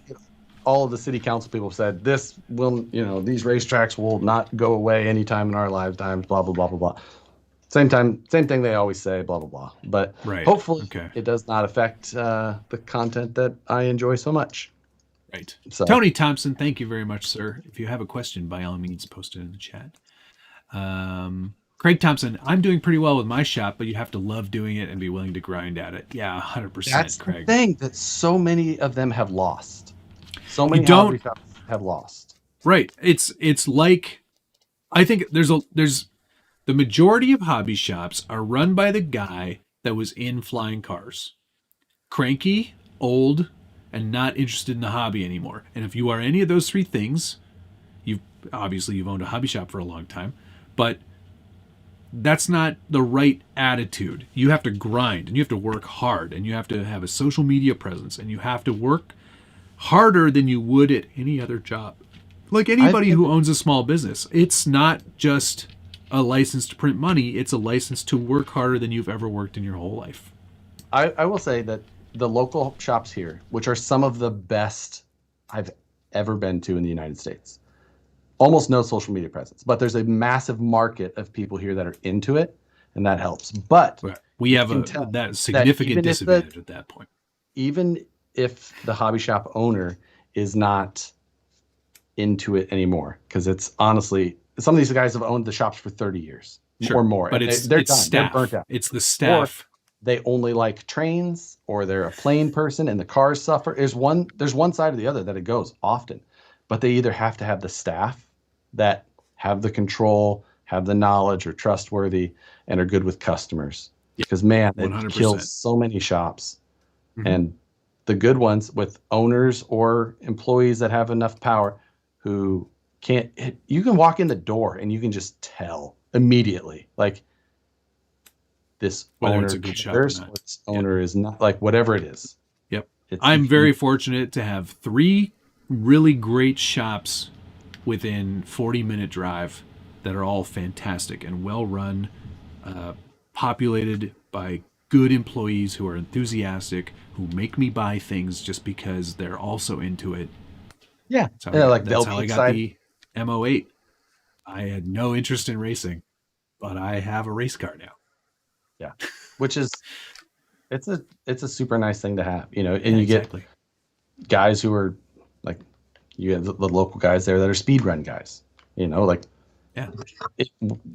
All of the city council people said this will, these racetracks will not go away anytime in our lifetimes. Blah blah blah blah blah. Same thing they always say. Blah blah blah. But right. hopefully, Okay. it does not affect the content that I enjoy so much. Right. So, Tony Thompson, thank you very much, sir. If you have a question, by all means, post it in the chat. Craig Thompson, I'm doing pretty well with my shop, but you have to love doing it and be willing to grind at it. Yeah, 100%, that's Craig. the thing that so many of them have lost. So many hobby shops have lost. Right. It's like I think there's the majority of hobby shops are run by the guy that was in flying cars. Cranky, old, and not interested in the hobby anymore. And if you are any of those three things, you've owned a hobby shop for a long time, but that's not the right attitude. You have to grind and you have to work hard and you have to have a social media presence and you have to work harder than you would at any other job. Like anybody who owns a small business, it's not just a license to print money, it's a license to work harder than you've ever worked in your whole life. I will say that the local shops here, which are some of the best I've ever been to in the United States, almost no social media presence, but there's a massive market of people here that are into it, and that helps. But we have that significant disadvantage at that point. Even if the hobby shop owner is not into it anymore, because it's honestly, some of these guys have owned the shops for 30 years or more, but they're done. Staff. They're burnt out. It's the staff. Or they only like trains, or they're a plane person and the cars suffer. There's one side or the other that it goes often, but they either have to have the staff that have the control, have the knowledge, are trustworthy, and are good with customers. Because man, it 100%. kills so many shops. Mm-hmm. And the good ones with owners or employees that have enough power who can't, you can walk in the door and you can just tell immediately, like, this whether owner it's a good shop cares, or this owner is not, like, whatever it is. Yep. I'm very fortunate to have 3 really great shops within 40-minute drive that are all fantastic and well run, populated by good employees who are enthusiastic, who make me buy things just because they're also into it. Yeah, that's how I got the M08. I had no interest in racing, but I have a race car now. Yeah, which is it's a super nice thing to have, and you get guys who are like, you have the local guys there that are speed run guys, like, yeah.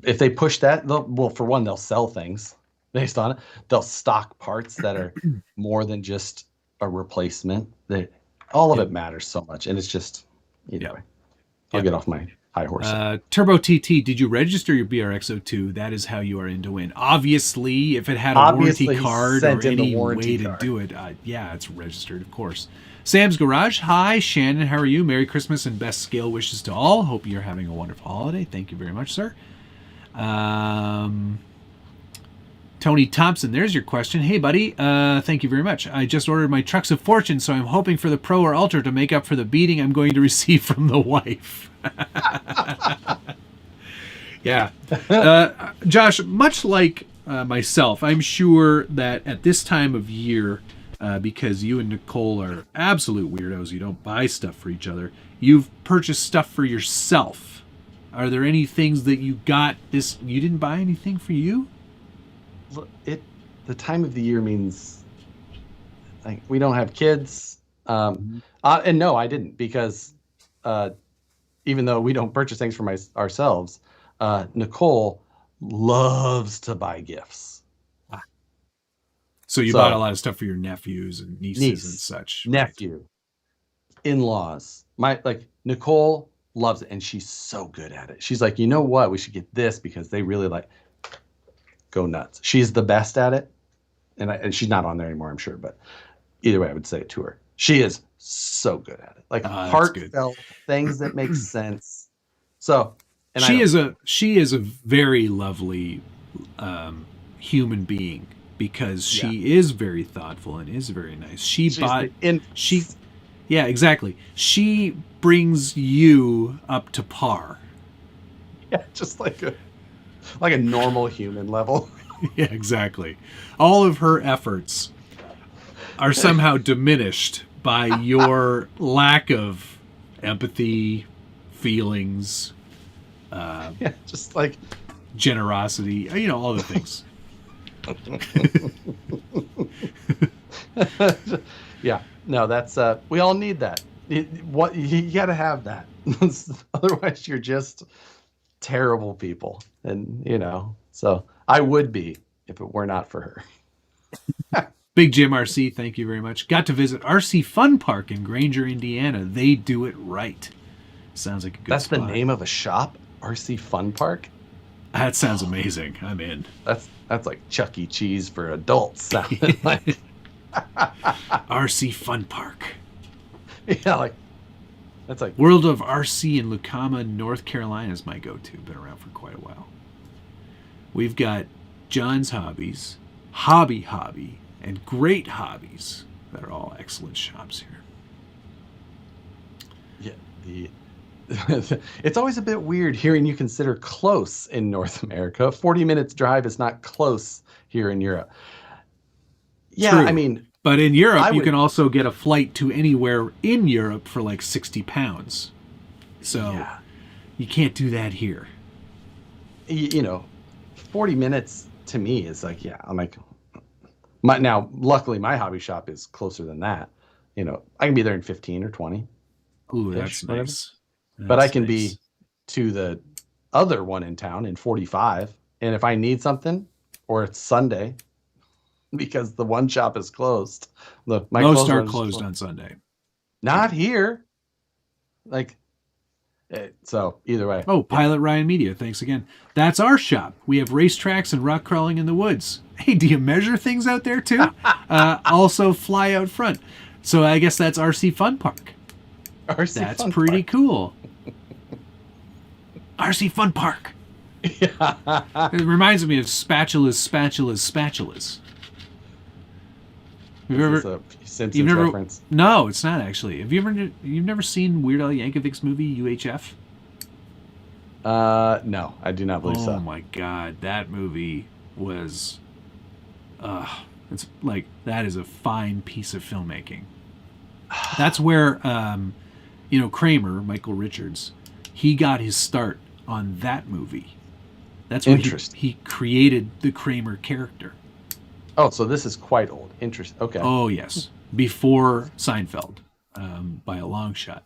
If they push that, for one, they'll sell things based on it. They'll stock parts that are more than just a replacement. All of it matters so much, and it's just I'll get off my high horse. Turbo TT, did you register your BRX02? That is how you are in to win. Obviously, if it had a warranty card or any way to do it, it's registered, of course. Sam's Garage, hi, Shannon, how are you? Merry Christmas and best scale wishes to all. Hope you're having a wonderful holiday. Thank you very much, sir. Tony Thompson, there's your question. Hey, buddy, thank you very much. I just ordered my Trucks of Fortune, so I'm hoping for the Pro or Ultra to make up for the beating I'm going to receive from the wife. Yeah. Josh, much like myself, I'm sure that at this time of year, because you and Nicole are absolute weirdos, you don't buy stuff for each other, you've purchased stuff for yourself. Are there any things that you got this? You didn't buy anything for you? Look, the time of the year means like we don't have kids. And no, I didn't because even though we don't purchase things for ourselves, Nicole loves to buy gifts. So you bought a lot of stuff for your nephews and nieces and such. Nephew, in-laws. Nicole loves it, and she's so good at it. She's like, you know what? We should get this because they really go nuts. She's the best at it, and she's not on there anymore, I'm sure. But either way, I would say it to her. She is so good at it. Like heartfelt things that make sense. So, and she is a very lovely human being. Because she is very thoughtful and is very nice. Yeah, exactly. She brings you up to par. Yeah, just like a normal human level. Yeah, exactly. All of her efforts are somehow diminished by your lack of empathy, feelings, just like generosity, all the things. Yeah, no, that's we all need that. You got to have that. Otherwise you're just terrible people. And so I would be if it were not for her. Big Jim RC, thank you very much. Got to visit RC Fun Park in Granger, Indiana. They do it right. Sounds like a good spot. That's the name of a shop? RC Fun Park? That sounds amazing. I'm in. That's like Chuck E. Cheese for adults. Sounded like RC Fun Park. Yeah, that's like World of RC in Lucama, North Carolina is my go-to. Been around for quite a while. We've got John's Hobbies, Hobby, and Great Hobbies that are all excellent shops here. Yeah, it's always a bit weird hearing you consider close in North America. 40 minutes drive is not close here in Europe. Yeah, True. I mean... But in Europe, you can also get a flight to anywhere in Europe for like 60 pounds. So you can't do that here. 40 minutes to me is like, I'm like... Now, luckily, my hobby shop is closer than that. I can be there in 15 or 20. Ooh, that's nice. But I can be to the other one in town in 45. And if I need something, or it's Sunday, because the one shop is closed. Most are closed on Sunday. Not here. So either way. Oh, Pilot Ryan Media, thanks again. That's our shop. We have racetracks and rock crawling in the woods. Hey, do you measure things out there too? Also fly out front. So I guess that's RC Fun Park. That's pretty cool. RC Fun Park. Yeah. It reminds me of spatulas. Simpsons reference? No, it's not actually. You've never seen Weird Al Yankovic's movie UHF? No, I do not believe so. Oh my god, that movie was it's like that is a fine piece of filmmaking. That's where Kramer, Michael Richards, he got his start on that movie. That's where he created the Kramer character. Oh, so this is quite old. Interesting. Okay. Oh, yes. Before Seinfeld, by a long shot.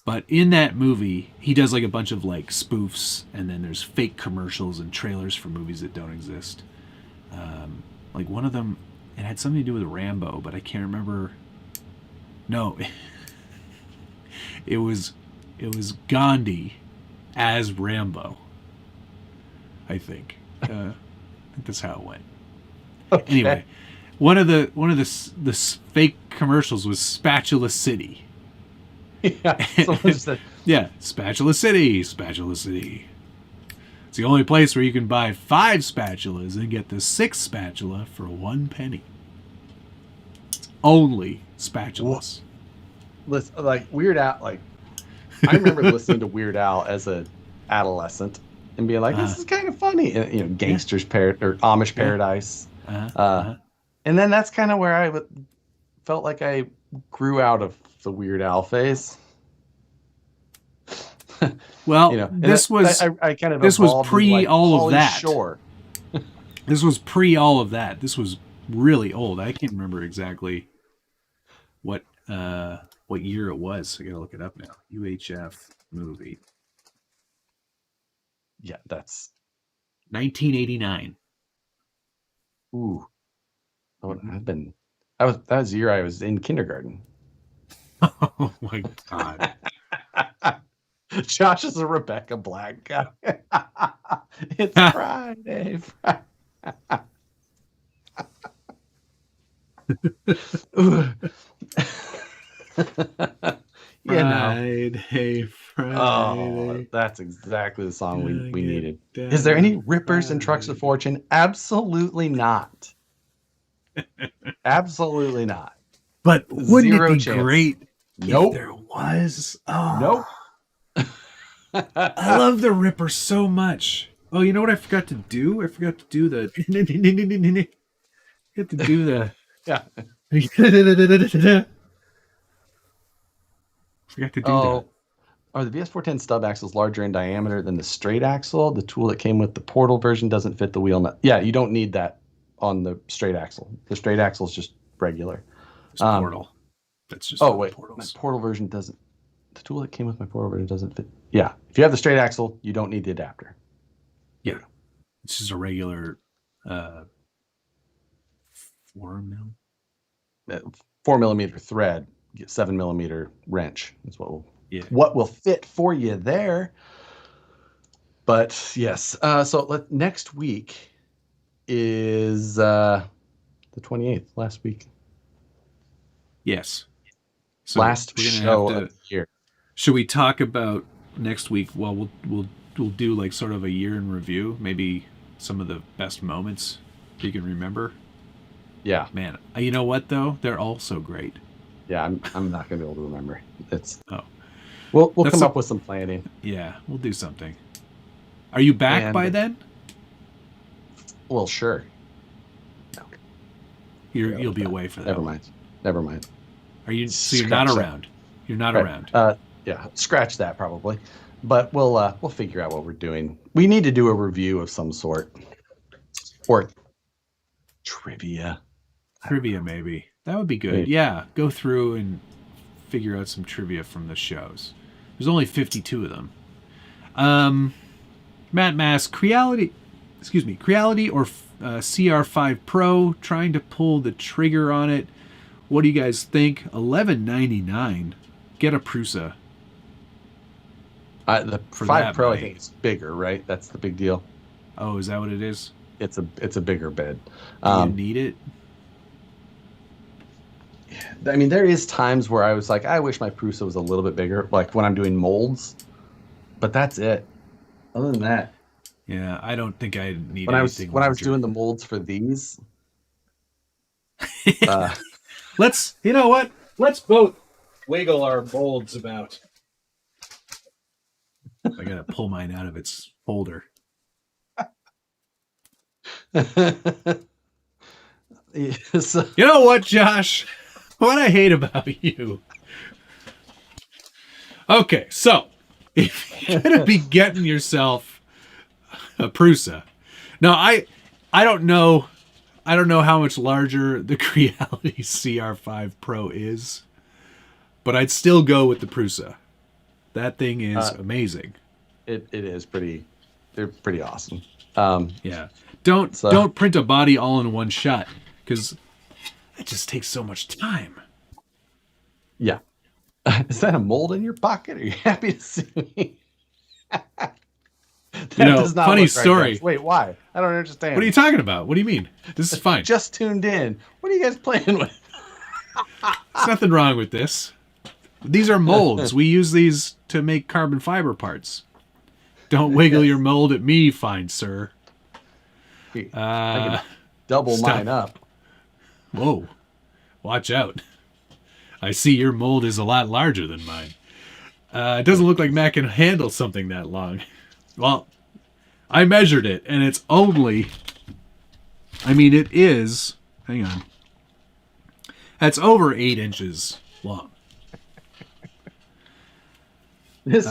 But in that movie, he does like a bunch of like spoofs, and then there's fake commercials and trailers for movies that don't exist. Like one of them, it had something to do with Rambo, but I can't remember. No, it was Gandhi as Rambo. I think that's how it went. Okay. Anyway, one of the fake commercials was Spatula City. Yeah, yeah, Spatula City. It's the only place where you can buy 5 spatulas and get the 6th spatula for 1 penny. Only spatulas. Listen, like Weird Al, I remember listening to Weird Al as an adolescent and being like, "This is kind of funny." And, Gangster's or Amish Paradise. And then that's kind of where I felt like I grew out of the Weird Al phase. Well, And this was I kind of this was evolved pre into, like, all of Pauly that. Shore. This was pre all of that. This was really old. I can't remember exactly what year it was. I gotta look it up now. UHF movie. Yeah, that's 1989. ooh. Oh, that was the year I was in kindergarten. Oh my god. Josh is a Rebecca Black guy. It's Friday. Friday. Oh, that's exactly the song we needed. Is there any rippers and trucks of fortune? Absolutely not. Absolutely not. But wouldn't it be chance. great Nope. if there was? Oh. Nope. I love the Ripper so much. Oh, you know what I forgot to do? I forgot to do the. I forgot to do the. Yeah. Forgot to do that. Are the VS410 stub axles larger in diameter than the straight axle? The tool that came with the Portal version doesn't fit the wheel nut. Yeah, you don't need that on the straight axle. The straight axle is just regular. It's Portal. That's just wait. Portals. My Portal version doesn't. The tool that came with my Portal version doesn't fit. Yeah, if you have the straight axle, you don't need the adapter. Yeah, it's just a regular 4mm thread, 7mm wrench is what will fit for you there. But yes, so next week is the 28th. Last week. Yes. So last show of the year. Should we talk about next week? Well, we'll do like sort of a year in review. Maybe some of the best moments you can remember. Yeah, man. You know what though? They're all so great. Yeah, I'm not gonna be able to remember. We'll come up with some planning. Yeah, we'll do something. Are you back by then? Well, sure. No. You'll be away for that. Never mind. Are you? So you're not around. You're not around. Yeah, scratch that probably. But we'll figure out what we're doing. We need to do a review of some sort, or trivia. Trivia, maybe. That would be good. Yeah, go through and figure out some trivia from the shows. There's only 52 of them. Matt Mass, Creality or CR5 Pro, trying to pull the trigger on it. What do you guys think? $11.99. Get a Prusa. The 5 Pro, I think, is bigger, right? That's the big deal. Oh, is that what it is? It's a bigger bed. Do you need it? I mean, there is times where I was like, I wish my Prusa was a little bit bigger, like when I'm doing molds. But that's it. Other than that, yeah, I don't think I need when anything. When I was doing the molds for these, let's. You know what? Let's both wiggle our molds about. I gotta pull mine out of its folder. Yes. You know what, Josh? What I hate about you. Okay, so if you're gonna be getting yourself a Prusa, now I don't know how much larger the Creality CR5 Pro is, but I'd still go with the Prusa. That thing is amazing. It is pretty. They're pretty awesome. Yeah. Don't print a body all in one shot, because it just takes so much time. Yeah. Is that a mold in your pocket? Are you happy to see me? Funny story. Right. Wait, why? I don't understand. What are you talking about? What do you mean? This is fine. Just tuned in. What are you guys playing with? There's nothing wrong with this. These are molds. We use these to make carbon fiber parts. Don't wiggle your mold at me, fine sir. I can double mine up. Whoa. Watch out. I see your mold is a lot larger than mine. It doesn't look like Matt can handle something that long. Well, I measured it, and it's only... it is... Hang on. That's over 8 inches long. This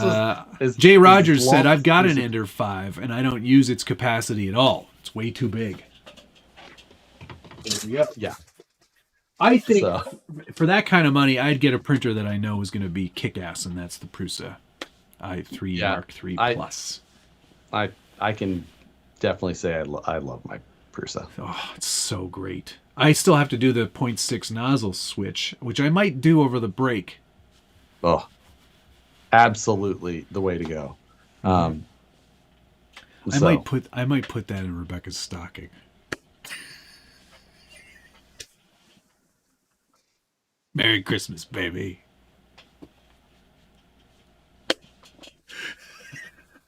is Jay Rogers said, long "I've got an season. Ender 5, and I don't use its capacity at all. It's way too big." Yeah. I think So, for that kind of money, I'd get a printer that I know is going to be kick-ass, and that's the Prusa i3 Yeah, Mark III Plus. I can definitely say I love my Prusa. Oh, it's so great. I still have to do the 0.6 nozzle switch, which I might do over the break. Oh, absolutely the way to go. I might put that in Rebecca's stocking. Merry Christmas, baby.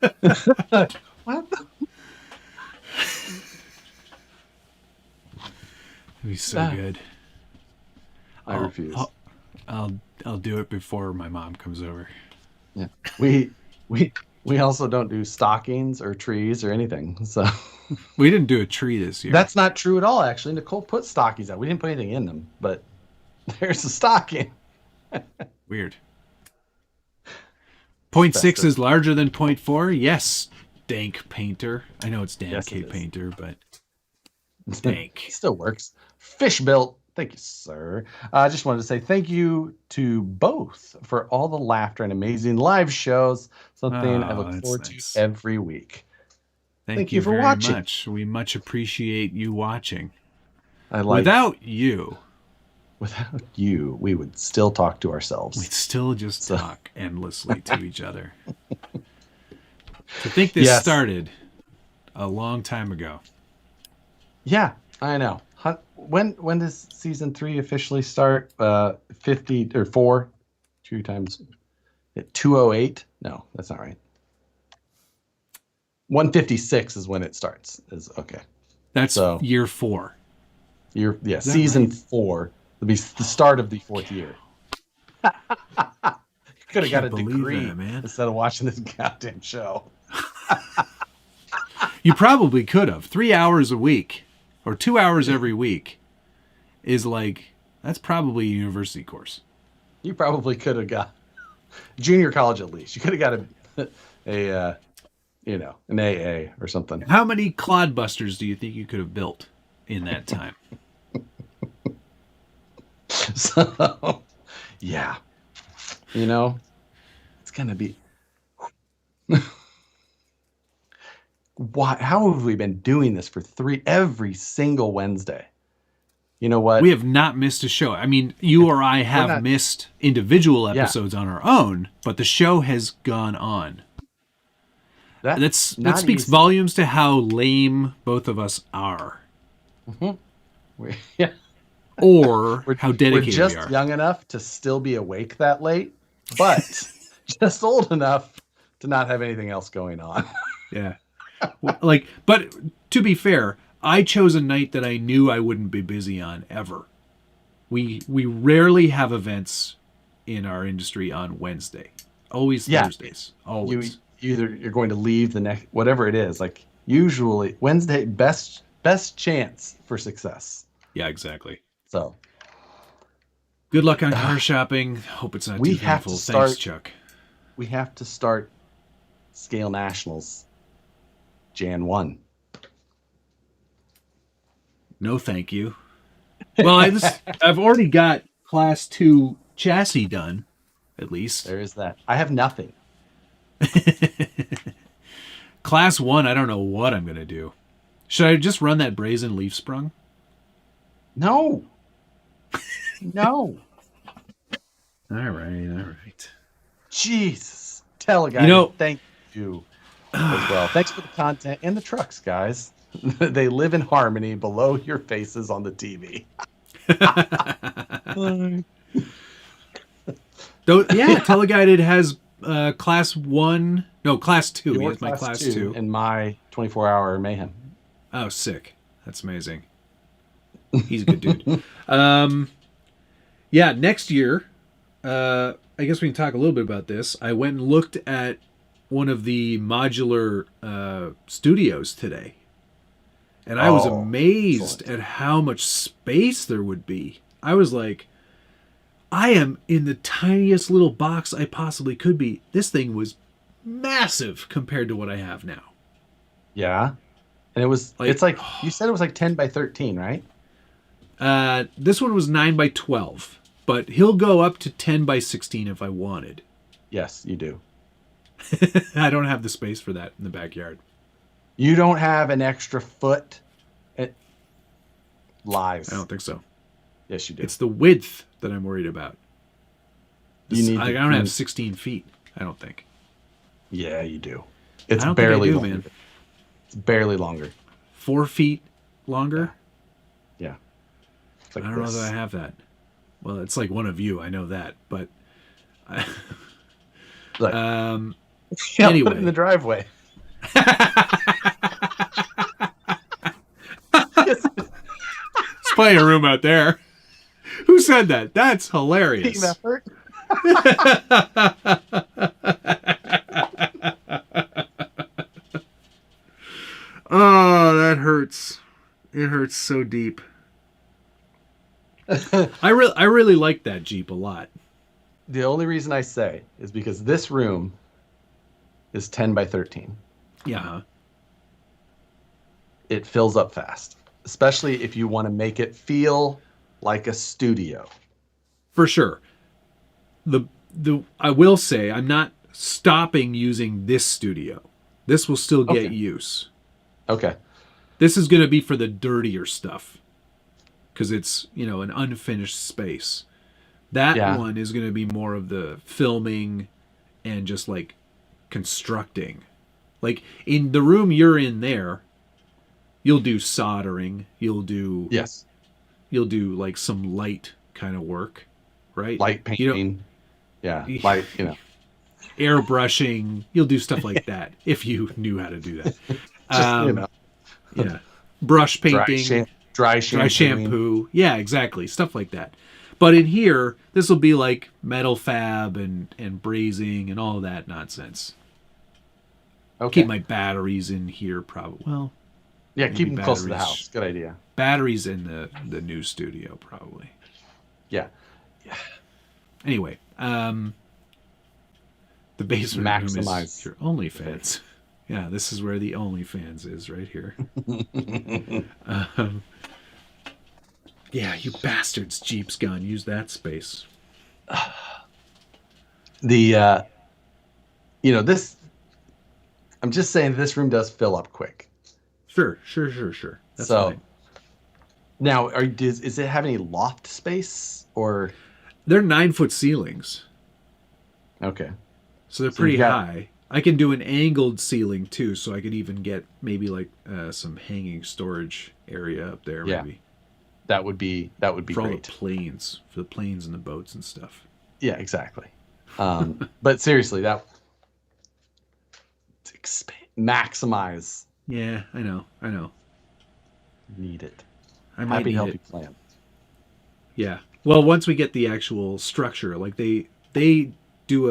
What the? It'd be so good. I refuse. I'll do it before my mom comes over. Yeah. We also don't do stockings or trees or anything. So We didn't do a tree this year. that's not true at all, actually. Nicole put stockings out. We didn't put anything in them, but there's a stocking. Weird. 0.6 Festive. is larger than 0.4? Yes, dank painter. I know it's Dan Yes, K it is. Painter, but dank. Still works. Fish built. Thank you, sir. I just wanted to say thank you to both for all the laughter and amazing live shows. Something I Oh, look that's forward nice. to every week. Thank you you for very watching. much. We much appreciate you watching. Without Without you, you, we would still talk to ourselves. we'd still just talk endlessly to each other. To think this Yes. started a long time ago. Yeah, I know. When does season 3 officially start? 50 or 4? 2 times 208? No, that's not right. 156 is when it starts. Is okay. That's So- year 4. Season right? 4 will be the start of the 4th year. You could have got a Can't believe degree that, man. instead of watching this goddamn show. You probably could have. 3 hours a week or 2 hours every week is like, that's probably a university course. You probably could have got junior college at least. You could have got an AA or something. How many clodbusters do you think you could have built in that time? So, yeah, it's gonna be. Why? How have we been doing this for every single Wednesday? You know what? We have not missed a show. I mean, you or I have not- missed individual episodes on our own, but the show has gone on. That not speaks easy. volumes to how lame both of us are, Yeah, or how we're dedicated just we are. young enough to still be awake that late, but just old enough to not have anything else going on. Yeah. But to be fair, I chose a night that I knew I wouldn't be busy on ever. We rarely have events in our industry on Wednesday. Always Yeah. Thursdays. Always. You're going to leave the next whatever it is. Like usually Wednesday, best chance for success. Yeah, exactly. So Good luck on car shopping. Hope it's not We too have painful. to Thanks, start- Chuck. we have to start Scale Nationals Jan 1. No, thank you. Well, I've already got Class 2 chassis done, at least. There is that. I have nothing. Class 1, I don't know what I'm going to do. Should I just run that brazen leaf sprung? No. No. All right. Jesus. Tell a guy. You know- Thank you as well. Thanks for the content and the trucks, guys. They live in harmony below your faces on the TV. Teleguided has Class 1. No, Class 2. He Your has my Class 2. and my 24-hour Mayhem. Oh, sick. That's amazing. He's a good dude. Yeah, next year, I guess we can talk a little bit about this. I went and looked at one of the modular studios today. And I was amazed excellent. at how much space there would be. I was like, I am in the tiniest little box I possibly could be. This thing was massive compared to what I have now. Yeah. And it's like, you said it was like 10 by 13, right? This one was 9 by 12, but he'll go up to 10 by 16 if I wanted. Yes, you do. I don't have the space for that in the backyard. You don't have an extra foot? Lies. I don't think so. Yes, you do. It's the width that I'm worried about. I don't have 16 feet, I don't think. Yeah, you do. It's I don't barely think I do, longer. man. It's barely longer. 4 feet longer? Yeah. It's like I don't know that I have that. Well, it's like one of you, I know that, but Like, anyway. put it in the driveway. There's plenty of room out there. Who said that? That's hilarious. Team effort. Oh, that hurts. It hurts so deep. I really like that Jeep a lot. The only reason I say is because this room is 10 by 13. Yeah. It fills up fast, especially if you want to make it feel like a studio. For sure. I will say I'm not stopping using this studio. This will still get use. Okay. This is going to be for the dirtier stuff because it's, an unfinished space. That one is going to be more of the filming and just like constructing. Like in the room you're in there, you'll do soldering. You'll do like some light kind of work, right? Light painting. Light, airbrushing. You'll do stuff like that if you knew how to do that. Yeah. Brush painting. Dry shampoo. Yeah, exactly. Stuff like that. But in here, this will be like metal fab and brazing and all of that nonsense. Okay. Keep my batteries in here probably. Well, yeah, keep them close to the house. Good idea. Batteries in the new studio probably. Yeah. Anyway, the basement room is your OnlyFans. Yeah, this is where the OnlyFans is, right here. Yeah, you bastards, Jeep's gone. Use that space. This, I'm just saying this room does fill up quick. Sure. That's fine. Now, does it have any loft space or? They're 9-foot ceilings. Okay. So they're pretty high. I can do an angled ceiling too, so I could even get maybe like some hanging storage area up there. Yeah. Maybe that would be for great. All the planes, for the planes and the boats and stuff. Yeah, exactly. But seriously, maximize. Yeah, I know. Need it. I might Happy need help it. you plan. Yeah. Well, once we get the actual structure, like they do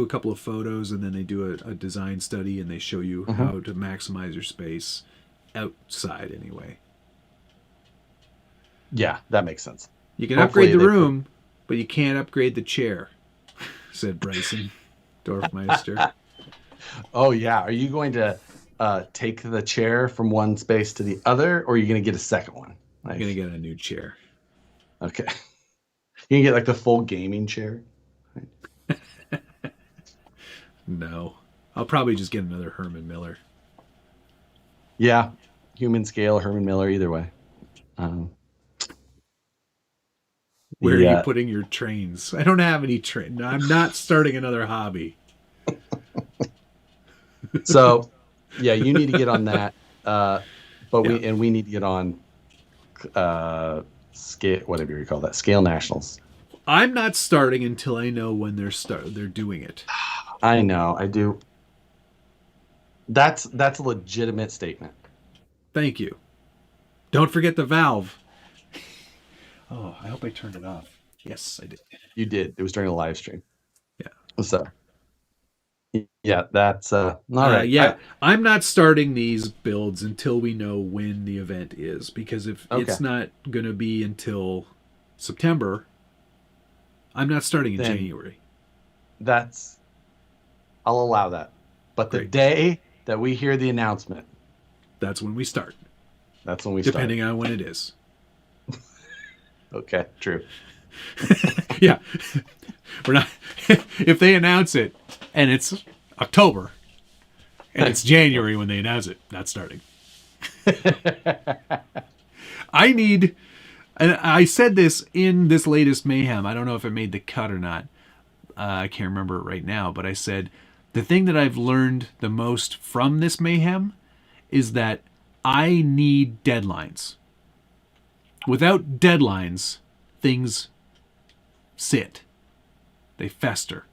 a couple of photos and then they do a design study and they show you how to maximize your space outside anyway. Yeah, that makes sense. You can upgrade the room, but you can't upgrade the chair, said Bryson Dorfmeister. Oh yeah, are you going to take the chair from one space to the other, or are you going to get a second one? I'm going to get a new chair. Okay. You can get like the full gaming chair. No. I'll probably just get another Herman Miller. Yeah. Human scale, Herman Miller, either way. Where are you putting your trains? I don't have any trains. I'm not starting another hobby. So, yeah, you need to get on that. We need to get on scale, whatever you call that, Scale Nationals. I'm not starting until I know when they're doing it. I know, I do. That's a legitimate statement. Thank you. Don't forget the valve. Oh, I hope I turned it off. Yes, I did. You did. It was during a live stream. Yeah. So, yeah, that's all right. Yeah, I'm not starting these builds until we know when the event is, because if it's not going to be until September, I'm not starting in Then- January. I'll allow that. But the Great. day that we hear the announcement, That's when we start, that's when we depending on when it is. start. Okay, true. Yeah. We're not if they announce it and it's October and it's January when they announce it, not starting. And I said this in this latest Mayhem. I don't know if it made the cut or not. I can't remember it right now, but I said the thing that I've learned the most from this Mayhem is that I need deadlines. Without deadlines, things sit. They fester.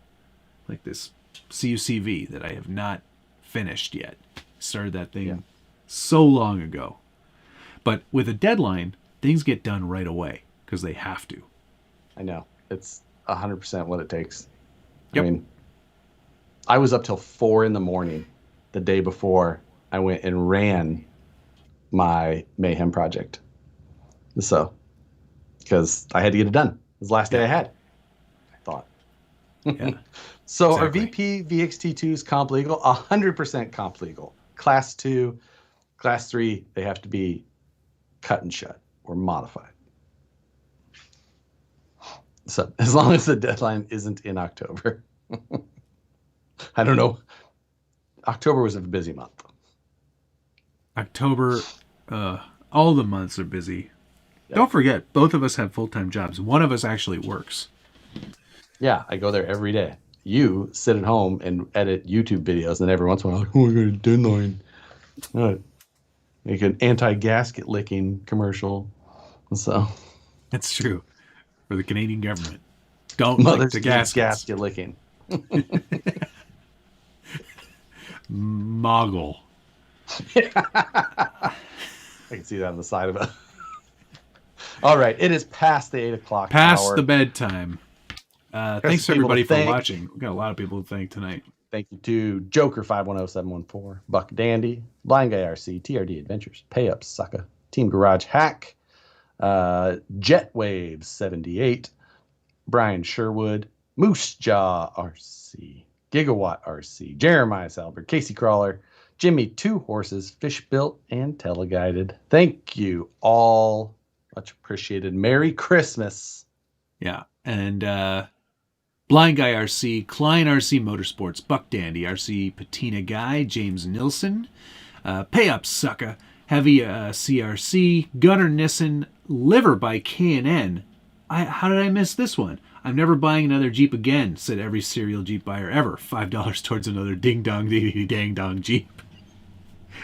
Like this CUCV that I have not finished yet. Started that thing so long ago. But with a deadline, things get done right away because they have to. I know. It's 100% what it takes. Yep. I mean, I was up till 4 a.m. the day before I went and ran my Mayhem project. So, because I had to get it done. It was the last day I had. I thought. Yeah. So Exactly. our VP VXT2's comp legal, 100% comp legal. Class 2, Class 3, they have to be cut and shut or modified. So as long as the deadline isn't in October. I don't know. October was a busy month. October, all the months are busy. Yeah. Don't forget, both of us have full-time jobs. One of us actually works. Yeah, I go there every day. You sit at home and edit YouTube videos, and every once in a while, like, oh, I got a deadline. Make an anti-gasket licking commercial. So That's true. For the Canadian government. Don't Mother's lick the gaskets. gasket licking. Moggle. I can see that on the side of it. All right, it is past the 8 o'clock Past hour. the bedtime. Thanks people to everybody for thank. watching. We got a lot of people to thank tonight. Thank you to Joker 510714, Buck Dandy, Blind Guy RC, TRD Adventures, Pay Up Sucker, Team Garage Hack, Jetwaves 78, Brian Sherwood, Moose Jaw RC, Gigawatt RC, Jeremiah Salbert, Casey Crawler, Jimmy Two Horses, Fish Built, and Teleguided. Thank you all. Much appreciated. Merry Christmas. Yeah. And Blind Guy RC, Klein RC Motorsports, Buck Dandy RC, Patina Guy, James Nilsson, Pay Up Sucka, Heavy CRC, Gunnar Nissen, Liver by K&N. How did I miss this one? I'm never buying another Jeep again, said every serial Jeep buyer ever. $5 towards another ding-dong, ding-dang-dong Jeep.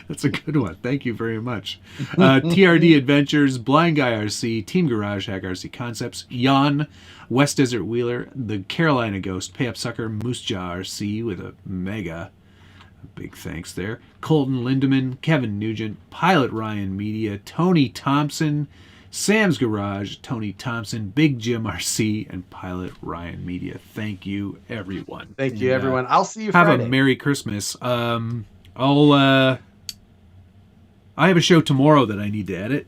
That's a good one. Thank you very much. TRD Adventures, Blind Guy RC, Team Garage Hack RC Concepts, Jan, West Desert Wheeler, The Carolina Ghost, Pay Up Sucker, Moose Jaw RC with a mega. Big thanks there. Colton Lindemann, Kevin Nugent, Pilot Ryan Media, Tony Thompson, Sam's Garage, Tony Thompson, Big Jim RC, and Pilot Ryan Media. Thank you, everyone. Thank you, And, everyone. I'll see you have Friday. a Merry Christmas. I have a show tomorrow that I need to edit.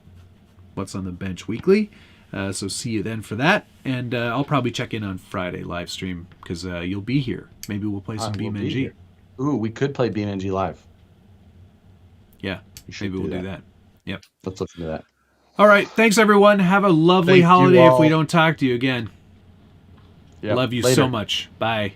What's on the Bench Weekly. So see you then for that. And I'll probably check in on Friday live stream because you'll be here. Maybe we'll play some We'll be BeamNG. here. Ooh, we could play BeamNG live. Yeah, We should maybe we'll do do that. Yep. Let's look into that. All right. Thanks, everyone. Have a lovely Thank you holiday if we all. don't talk to you again. Yep. Love you Later. so much. Bye.